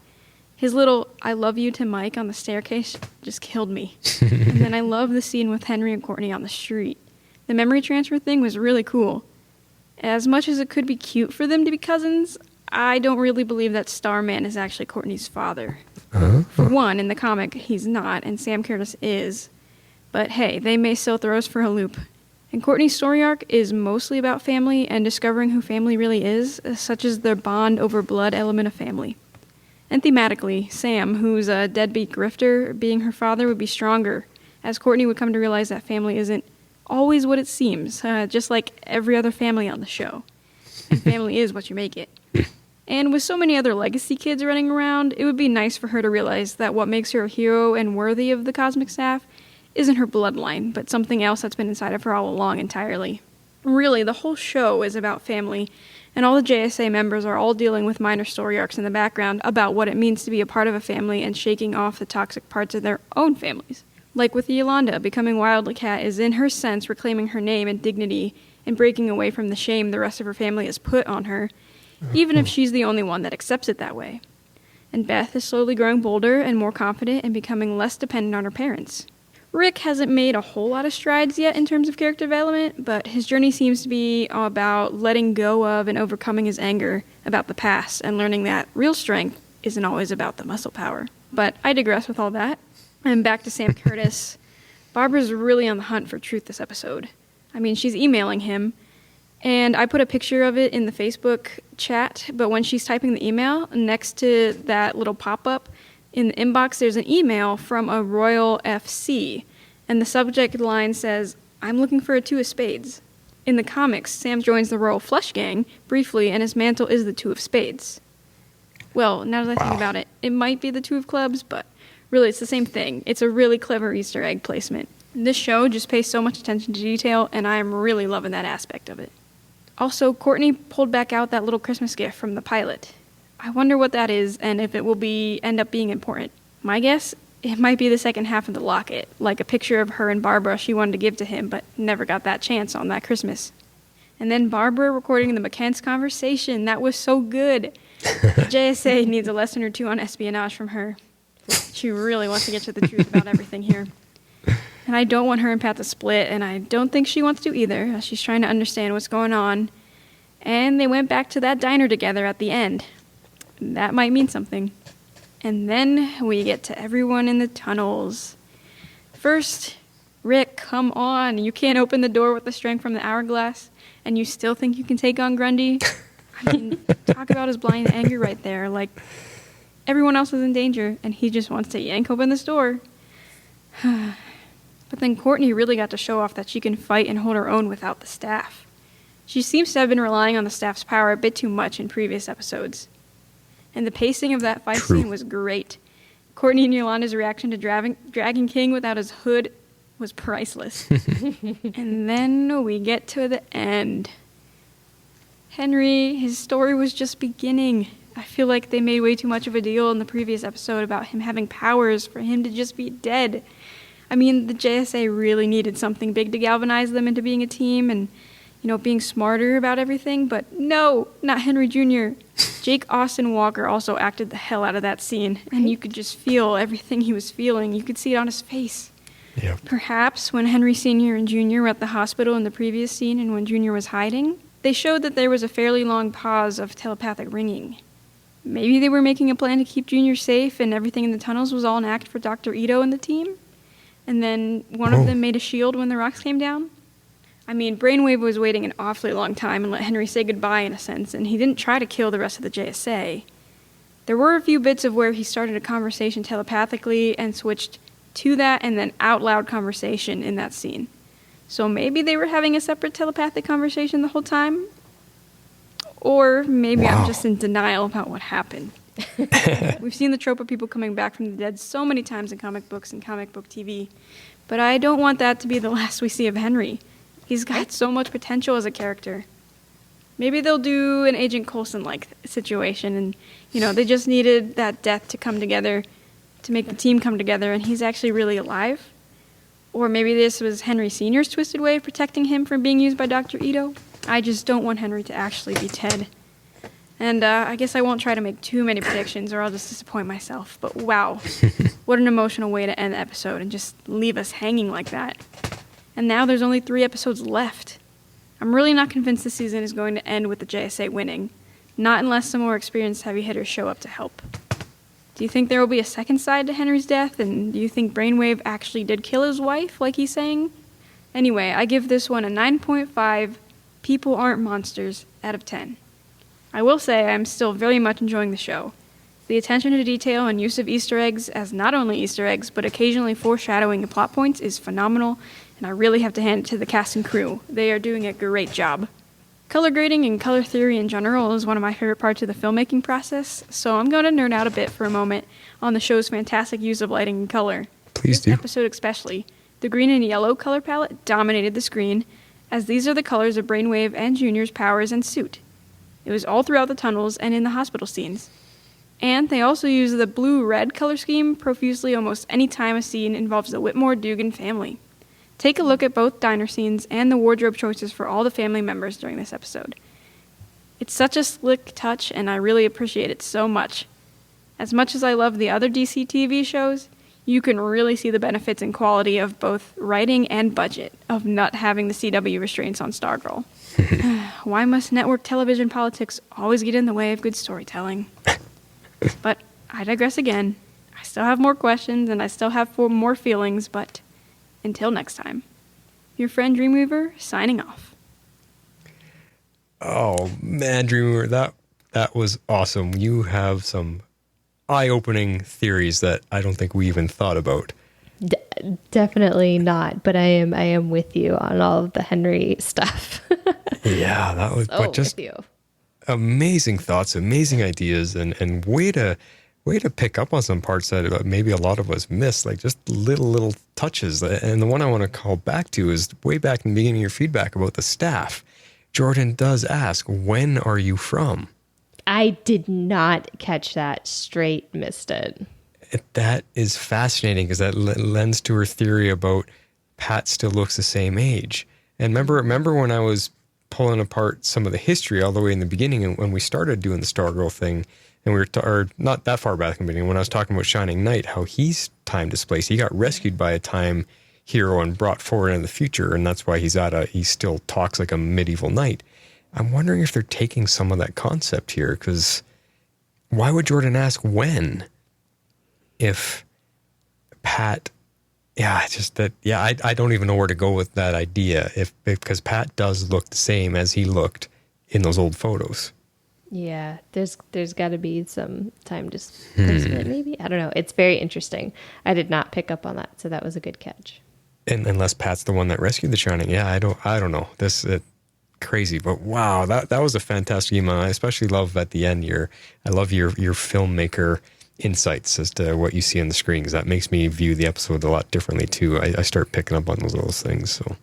His little "I love you" to Mike on the staircase just killed me. And then I love the scene with Henry and Courtney on the street. The memory transfer thing was really cool. As much as it could be cute for them to be cousins, I don't really believe that Starman is actually Courtney's father. For one, in the comic, he's not, and Sam Curtis is. But hey, they may still throw us for a loop. And Courtney's story arc is mostly about family and discovering who family really is, such as their bond over blood element of family. And thematically, Sam, who's a deadbeat grifter, being her father would be stronger, as Courtney would come to realize that family isn't always what it seems, just like every other family on the show. And family is what you make it. And with so many other legacy kids running around, it would be nice for her to realize that what makes her a hero and worthy of the cosmic staff isn't her bloodline, but something else that's been inside of her all along entirely. Really, the whole show is about family, and all the JSA members are all dealing with minor story arcs in the background about what it means to be a part of a family and shaking off the toxic parts of their own families. Like with Yolanda, becoming Wildly Cat is in her sense reclaiming her name and dignity and breaking away from the shame the rest of her family has put on her, even if she's the only one that accepts it that way. And Beth is slowly growing bolder and more confident and becoming less dependent on her parents. Rick hasn't made a whole lot of strides yet in terms of character development, but his journey seems to be about letting go of and overcoming his anger about the past and learning that real strength isn't always about the muscle power. But I digress with all that. And back to Sam Curtis. Barbara's really on the hunt for truth this episode. I mean, she's emailing him, and I put a picture of it in the Facebook chat, but when she's typing the email, next to that little pop-up, in the inbox, there's an email from a Royal FC, and the subject line says, "I'm looking for a 2 of spades." In the comics, Sam joins the Royal Flush Gang briefly, and his mantle is the 2 of spades. Well, now that I think about it, it might be the 2 of clubs, but really it's the same thing. It's a really clever Easter egg placement. This show just pays so much attention to detail, and I am really loving that aspect of it. Also, Courtney pulled back out that little Christmas gift from the pilot. I wonder what that is and if it will end up being important. My guess, it might be the second half of the locket, like a picture of her and Barbara she wanted to give to him, but never got that chance on that Christmas. And then Barbara recording the McKent's conversation. That was so good. The JSA needs a lesson or two on espionage from her. She really wants to get to the truth about everything here. And I don't want her and Pat to split, and I don't think she wants to either, as she's trying to understand what's going on. And they went back to that diner together at the end. That might mean something. And then we get to everyone in the tunnels. First, Rick, come on. You can't open the door with the strength from the hourglass, and you still think you can take on Grundy? I mean, talk about his blind anger right there. Like, everyone else is in danger, and he just wants to yank open this door. But then Courtney really got to show off that she can fight and hold her own without the staff. She seems to have been relying on the staff's power a bit too much in previous episodes. And the pacing of that fight scene was great. Courtney and Yolanda's reaction to dragging King without his hood was priceless. And then we get to the end. Henry, his story was just beginning. I feel like they made way too much of a deal in the previous episode about him having powers for him to just be dead. I mean, the JSA really needed something big to galvanize them into being a team and, being smarter about everything. But no, not Henry Jr. Jake Austin Walker also acted the hell out of that scene. And you could just feel everything he was feeling. You could see it on his face. Yep. Perhaps when Henry Sr. and Jr. were at the hospital in the previous scene and when Jr. was hiding, they showed that there was a fairly long pause of telepathic ringing. Maybe they were making a plan to keep Jr. safe and everything in the tunnels was all an act for Dr. Ito and the team? And then one of them made a shield when the rocks came down? I mean, Brainwave was waiting an awfully long time and let Henry say goodbye in a sense, and he didn't try to kill the rest of the JSA. There were a few bits of where he started a conversation telepathically and switched to that and then out loud conversation in that scene. So maybe they were having a separate telepathic conversation the whole time? Or maybe I'm just in denial about what happened. We've seen the trope of people coming back from the dead so many times in comic books and comic book TV, but I don't want that to be the last we see of Henry. He's got so much potential as a character. Maybe they'll do an Agent Coulson-like situation, and, they just needed that death to come together, to make the team come together, and he's actually really alive. Or maybe this was Henry Sr.'s twisted way of protecting him from being used by Dr. Ito. I just don't want Henry to actually be Ted. And I guess I won't try to make too many predictions or I'll just disappoint myself. But wow, what an emotional way to end the episode and just leave us hanging like that. And now there's only 3 episodes left. I'm really not convinced this season is going to end with the JSA winning. Not unless some more experienced heavy hitters show up to help. Do you think there will be a second side to Henry's death? And do you think Brainwave actually did kill his wife, like he's saying? Anyway, I give this one a 9.5 people aren't monsters out of 10. I will say I'm still very much enjoying the show. The attention to detail and use of Easter eggs as not only Easter eggs, but occasionally foreshadowing and plot points is phenomenal, and I really have to hand it to the cast and crew. They are doing a great job. Color grading and color theory in general is one of my favorite parts of the filmmaking process, so I'm going to nerd out a bit for a moment on the show's fantastic use of lighting and color. Please do. This episode especially, the green and yellow color palette dominated the screen, as these are the colors of Brainwave and Junior's powers and suit. It was all throughout the tunnels and in the hospital scenes. And they also use the blue-red color scheme profusely almost any time a scene involves the Whitmore-Dugan family. Take a look at both diner scenes and the wardrobe choices for all the family members during this episode. It's such a slick touch, and I really appreciate it so much. As much as I love the other DC TV shows, you can really see the benefits and quality of both writing and budget of not having the CW restraints on Stargirl. Why must network television politics always get in the way of good storytelling? But I digress again. I still have more questions and I still have more feelings, but until next time, your friend Dreamweaver signing off. Oh man, Dreamweaver, that was awesome. You have some eye-opening theories that I don't think we even thought about. Definitely not, but I am with you on all of the Henry stuff. Yeah, that was but just amazing thoughts, amazing ideas, and way to pick up on some parts that maybe a lot of us missed, like just little touches. And the one I want to call back to is way back in the beginning of your feedback about the staff. Jordan does ask, when are you from? I did not catch that. Straight missed it. That is fascinating because that lends to her theory about Pat still looks the same age. And remember when I was pulling apart some of the history all the way in the beginning and when we started doing the Stargirl thing, and we were or not that far back in the beginning, when I was talking about Shining Knight, how he's time displaced. He got rescued by a time hero and brought forward in the future, and that's why he still talks like a medieval knight. I'm wondering if they're taking some of that concept here, because why would Jordan ask when? If Pat yeah, it's just that, yeah, I don't even know where to go with that idea because Pat does look the same as he looked in those old photos. Yeah, there's got to be some time displacement, maybe. I don't know. It's very interesting. I did not pick up on that, so that was a good catch. And unless Pat's the one that rescued the Shining, yeah, I don't know. This is crazy, but wow, that was a fantastic email. I especially love at the end I love your filmmaker insights as to what you see on the screen, because that makes me view the episode a lot differently too. I start picking up on those little things. So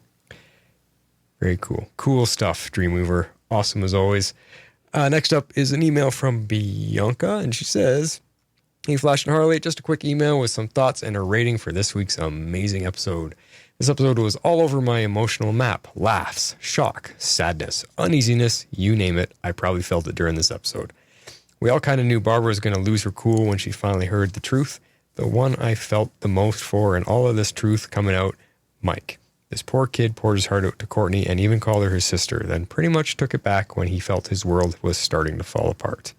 very cool stuff, Dreamweaver. Awesome as always. Next up is an email from Bianca, and she says, "Hey Flash and Harley, just a quick email with some thoughts and a rating for this week's amazing episode. This episode was all over my emotional map. Laughs, shock, sadness, uneasiness, you name it. I probably felt it during this episode. We all kind of knew Barbara was going to lose her cool when she finally heard the truth. The one I felt the most for in all of this truth coming out, Mike. This poor kid poured his heart out to Courtney and even called her his sister, then pretty much took it back when he felt his world was starting to fall apart.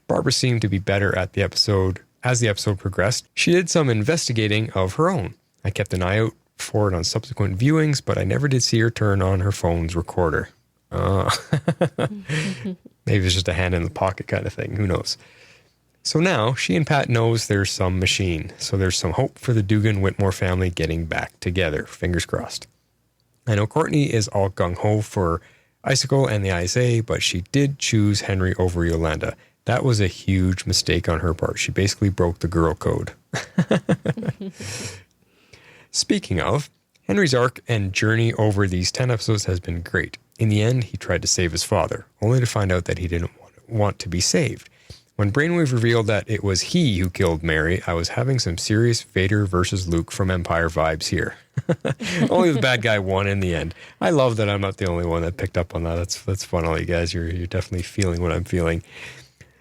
Barbara seemed to be better at the episode. As the episode progressed, she did some investigating of her own. I kept an eye out for it on subsequent viewings, but I never did see her turn on her phone's recorder. Maybe it's just a hand in the pocket kind of thing. Who knows? So now she and Pat knows there's some machine. So there's some hope for the Dugan-Whitmore family getting back together. Fingers crossed. I know Courtney is all gung-ho for Icicle and the ISA, but she did choose Henry over Yolanda. That was a huge mistake on her part. She basically broke the girl code. Speaking of, Henry's arc and journey over these 10 episodes has been great. In the end, he tried to save his father, only to find out that he didn't want to be saved. When Brainwave revealed that it was he who killed Mary, I was having some serious Vader versus Luke from Empire vibes here. Only the bad guy won in the end. I love that I'm not the only one that picked up on that. That's fun, all you guys. You're definitely feeling what I'm feeling.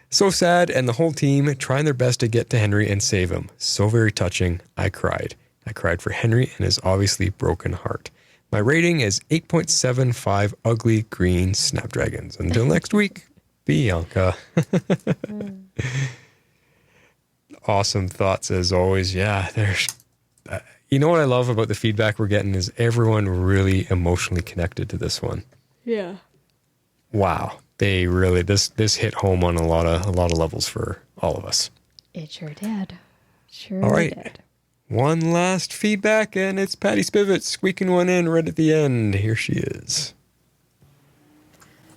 So sad, and the whole team trying their best to get to Henry and save him. So very touching. I cried. I cried for Henry and his obviously broken heart. My rating is 8.75 ugly green snapdragons. Until next week, Bianca. Awesome thoughts as always. Yeah, there's. You know what I love about the feedback we're getting is everyone really emotionally connected to this one. Yeah. Wow, they really this hit home on a lot of levels for all of us. It sure did. Sure all right. did. One last feedback, and it's Patty Spivot squeaking one in right at the end. Here she is.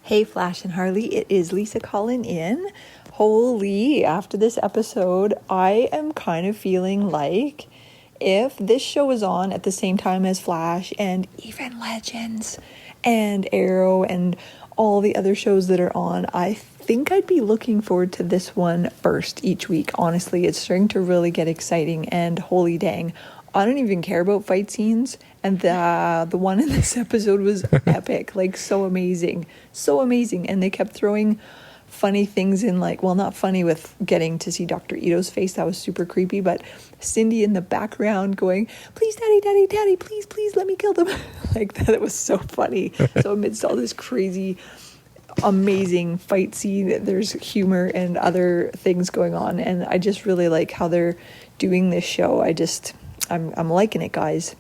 Hey, Flash and Harley, it is Lisa calling in. Holy, after this episode, I am kind of feeling like if this show was on at the same time as Flash and even Legends and Arrow and all the other shows that are on, I think I'd be looking forward to this one first each week. Honestly, it's starting to really get exciting, and holy dang, I don't even care about fight scenes, and the one in this episode was epic, like so amazing, and they kept throwing funny things in, like, well, not funny with getting to see Dr. Ito's face, that was super creepy, but Cindy in the background going, please, daddy, please let me kill them. Like, that was so funny. So amidst all this crazy, amazing fight scene, there's humor and other things going on, and I just really like how they're doing this show. I'm liking it, guys.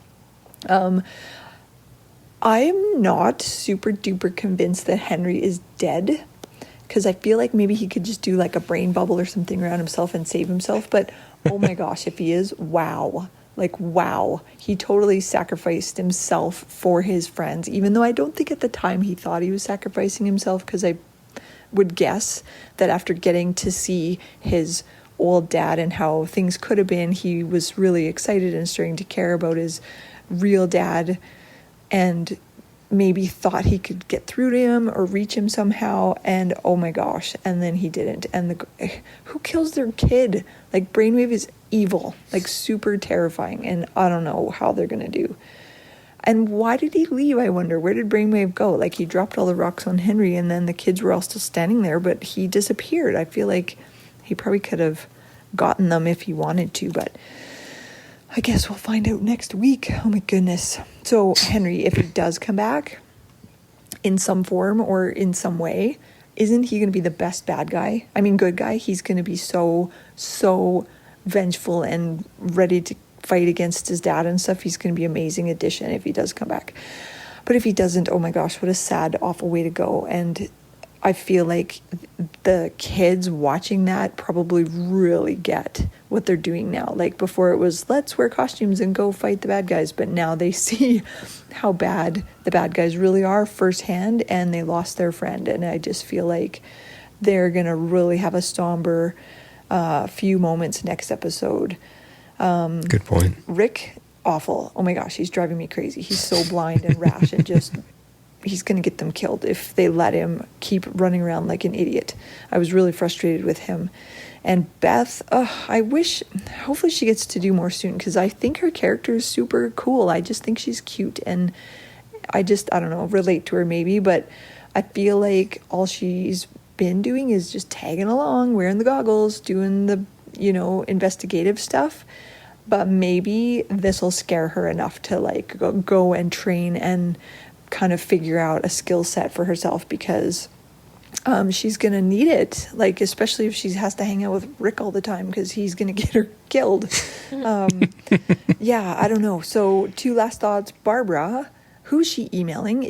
I'm not super duper convinced that Henry is dead, because I feel like maybe he could just do like a brain bubble or something around himself and save himself. But oh my gosh, if he is, wow. Like, wow. He totally sacrificed himself for his friends, even though I don't think at the time he thought he was sacrificing himself, because I would guess that after getting to see his old dad and how things could have been, he was really excited and starting to care about his real dad, and maybe thought he could get through to him or reach him somehow, and oh my gosh, and then he didn't. And who kills their kid? Like, Brainwave is evil, like super terrifying, and I don't know how they're gonna do. And why did he leave, I wonder? Where did Brainwave go? Like, he dropped all the rocks on Henry, and then the kids were all still standing there, but he disappeared. I feel like he probably could have gotten them if he wanted to, but I guess we'll find out next week. Oh my goodness. So Henry, if he does come back in some form or in some way, isn't he going to be the best bad guy? I mean, good guy. He's going to be so vengeful and ready to fight against his dad and stuff, he's going to be an amazing addition if he does come back. But if he doesn't, oh my gosh, what a sad, awful way to go. And I feel like the kids watching that probably really get what they're doing now. Like before it was, let's wear costumes and go fight the bad guys. But now they see how bad the bad guys really are firsthand, and they lost their friend. And I just feel like they're going to really have a somber few moments next episode. Good point. Rick, awful. Oh my gosh, he's driving me crazy. He's so blind and rash and just... he's going to get them killed if they let him keep running around like an idiot. I was really frustrated with him. And Beth, I wish, hopefully she gets to do more soon, because I think her character is super cool. I just think she's cute, and I don't know, relate to her maybe, but I feel like all she's been doing is just tagging along, wearing the goggles, doing the, investigative stuff. But maybe this will scare her enough to like go and train and kind of figure out a skill set for herself, because she's gonna need it, like especially if she has to hang out with Rick all the time, because he's gonna get her killed. Yeah, I don't know. So 2 last thoughts. Barbara, who's she emailing?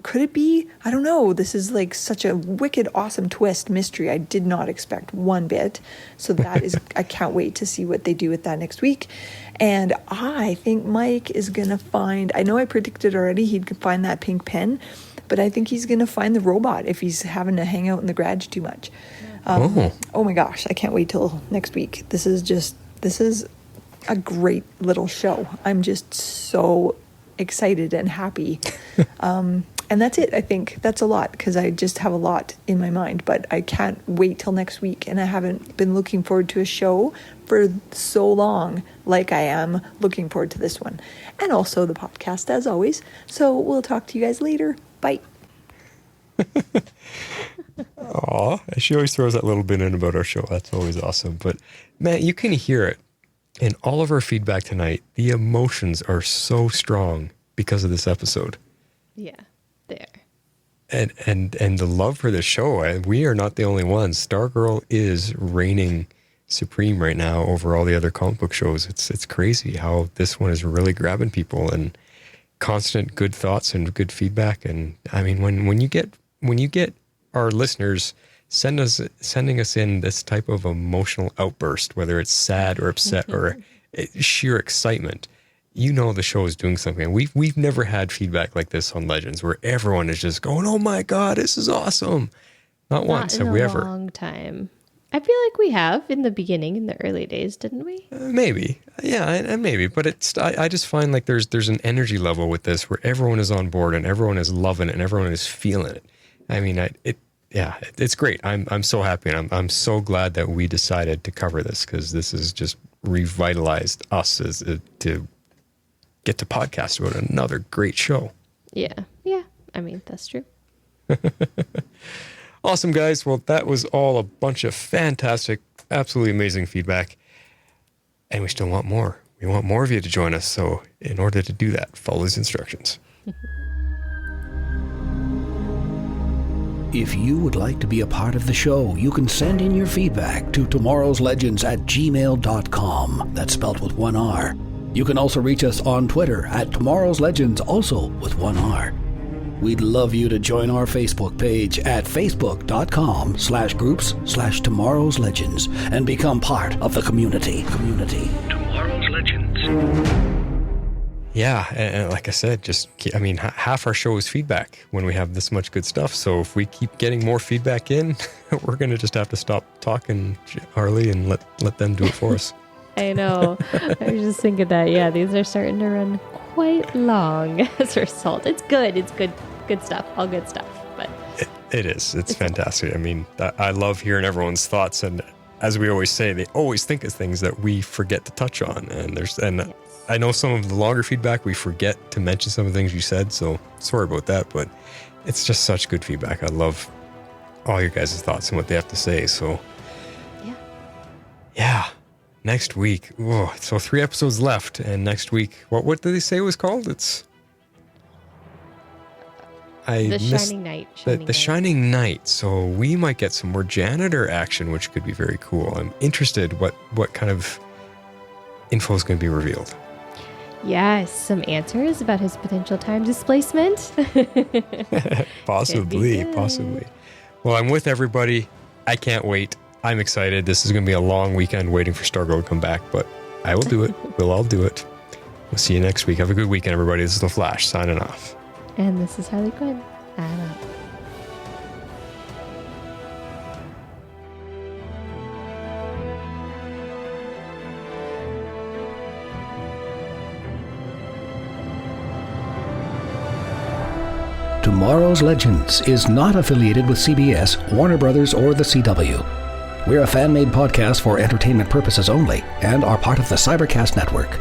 Could it be, I don't know, this is like such a wicked awesome twist mystery I did not expect one bit. So that is I can't wait to see what they do with that next week. And I think Mike is going to find, I know I predicted already he'd find that pink pen, but I think he's going to find the robot if he's having to hang out in the garage too much. Oh my gosh, I can't wait till next week. This is a great little show. I'm just so excited and happy. And that's it. I think that's a lot, because I just have a lot in my mind, but I can't wait till next week. And I haven't been looking forward to a show for so long like I am looking forward to this one. And also the podcast, as always. So we'll talk to you guys later. Bye. Aw, she always throws that little bit in about our show. That's always awesome. But man, you can hear it in all of our feedback tonight. The emotions are so strong because of this episode. Yeah, there. And the love for the show. We are not the only ones. Stargirl is reigning supreme right now over all the other comic book shows. It's crazy how this one is really grabbing people, and constant good thoughts and good feedback. And I mean, when you get our listeners sending us in this type of emotional outburst, whether it's sad or upset or sheer excitement, the show is doing something. We've never had feedback like this on Legends, where everyone is just going, "Oh my God, this is awesome!" Not once have we ever. In a long time. I feel like we have in the beginning, in the early days, didn't we? Maybe, yeah, maybe. But I just find like there's an energy level with this where everyone is on board and everyone is loving it and everyone is feeling it. I mean, it's great. I'm so happy, and I'm so glad that we decided to cover this, because this has just revitalized us to get to podcast about another great show. Yeah. I mean, that's true. Awesome, guys. Well, that was all a bunch of fantastic, absolutely amazing feedback. And we still want more. We want more of you to join us. So in order to do that, follow these instructions. If you would like to be a part of the show, you can send in your feedback to tomorrowslegends@gmail.com. That's spelled with 1 R. You can also reach us on Twitter @tomorrowslegends, also with 1 R. We'd love you to join our Facebook page at facebook.com/groups/tomorrowslegends and become part of the community. Tomorrow's Legends. Yeah, and like I said, half our show is feedback when we have this much good stuff. So if we keep getting more feedback in, we're going to just have to stop talking, Harley, and let them do it for us. I know. I was just thinking that, yeah, these are starting to run quite long as a result. It's good. It's good stuff. All good stuff. But it is. It's fantastic. I mean, I love hearing everyone's thoughts. And as we always say, they always think of things that we forget to touch on. And yes. I know some of the longer feedback, we forget to mention some of the things you said. So sorry about that. But it's just such good feedback. I love all your guys' thoughts and what they have to say. So yeah. Next week, so 3 episodes left, and next week, what did they say it was called? It's Shining Knight. The Shining Knight. So we might get some more janitor action, which could be very cool. I'm interested what kind of info is going to be revealed. Yes, some answers about his potential time displacement. Possibly. Well, I'm with everybody. I can't wait. I'm excited. This is going to be a long weekend waiting for Stargirl to come back, but I will do it. We'll all do it. We'll see you next week. Have a good weekend, everybody. This is The Flash signing off. And this is Harley Quinn. I'm out. Tomorrow's Legends is not affiliated with CBS, Warner Brothers, or the CW. We're a fan-made podcast for entertainment purposes only and are part of the Cybercast Network.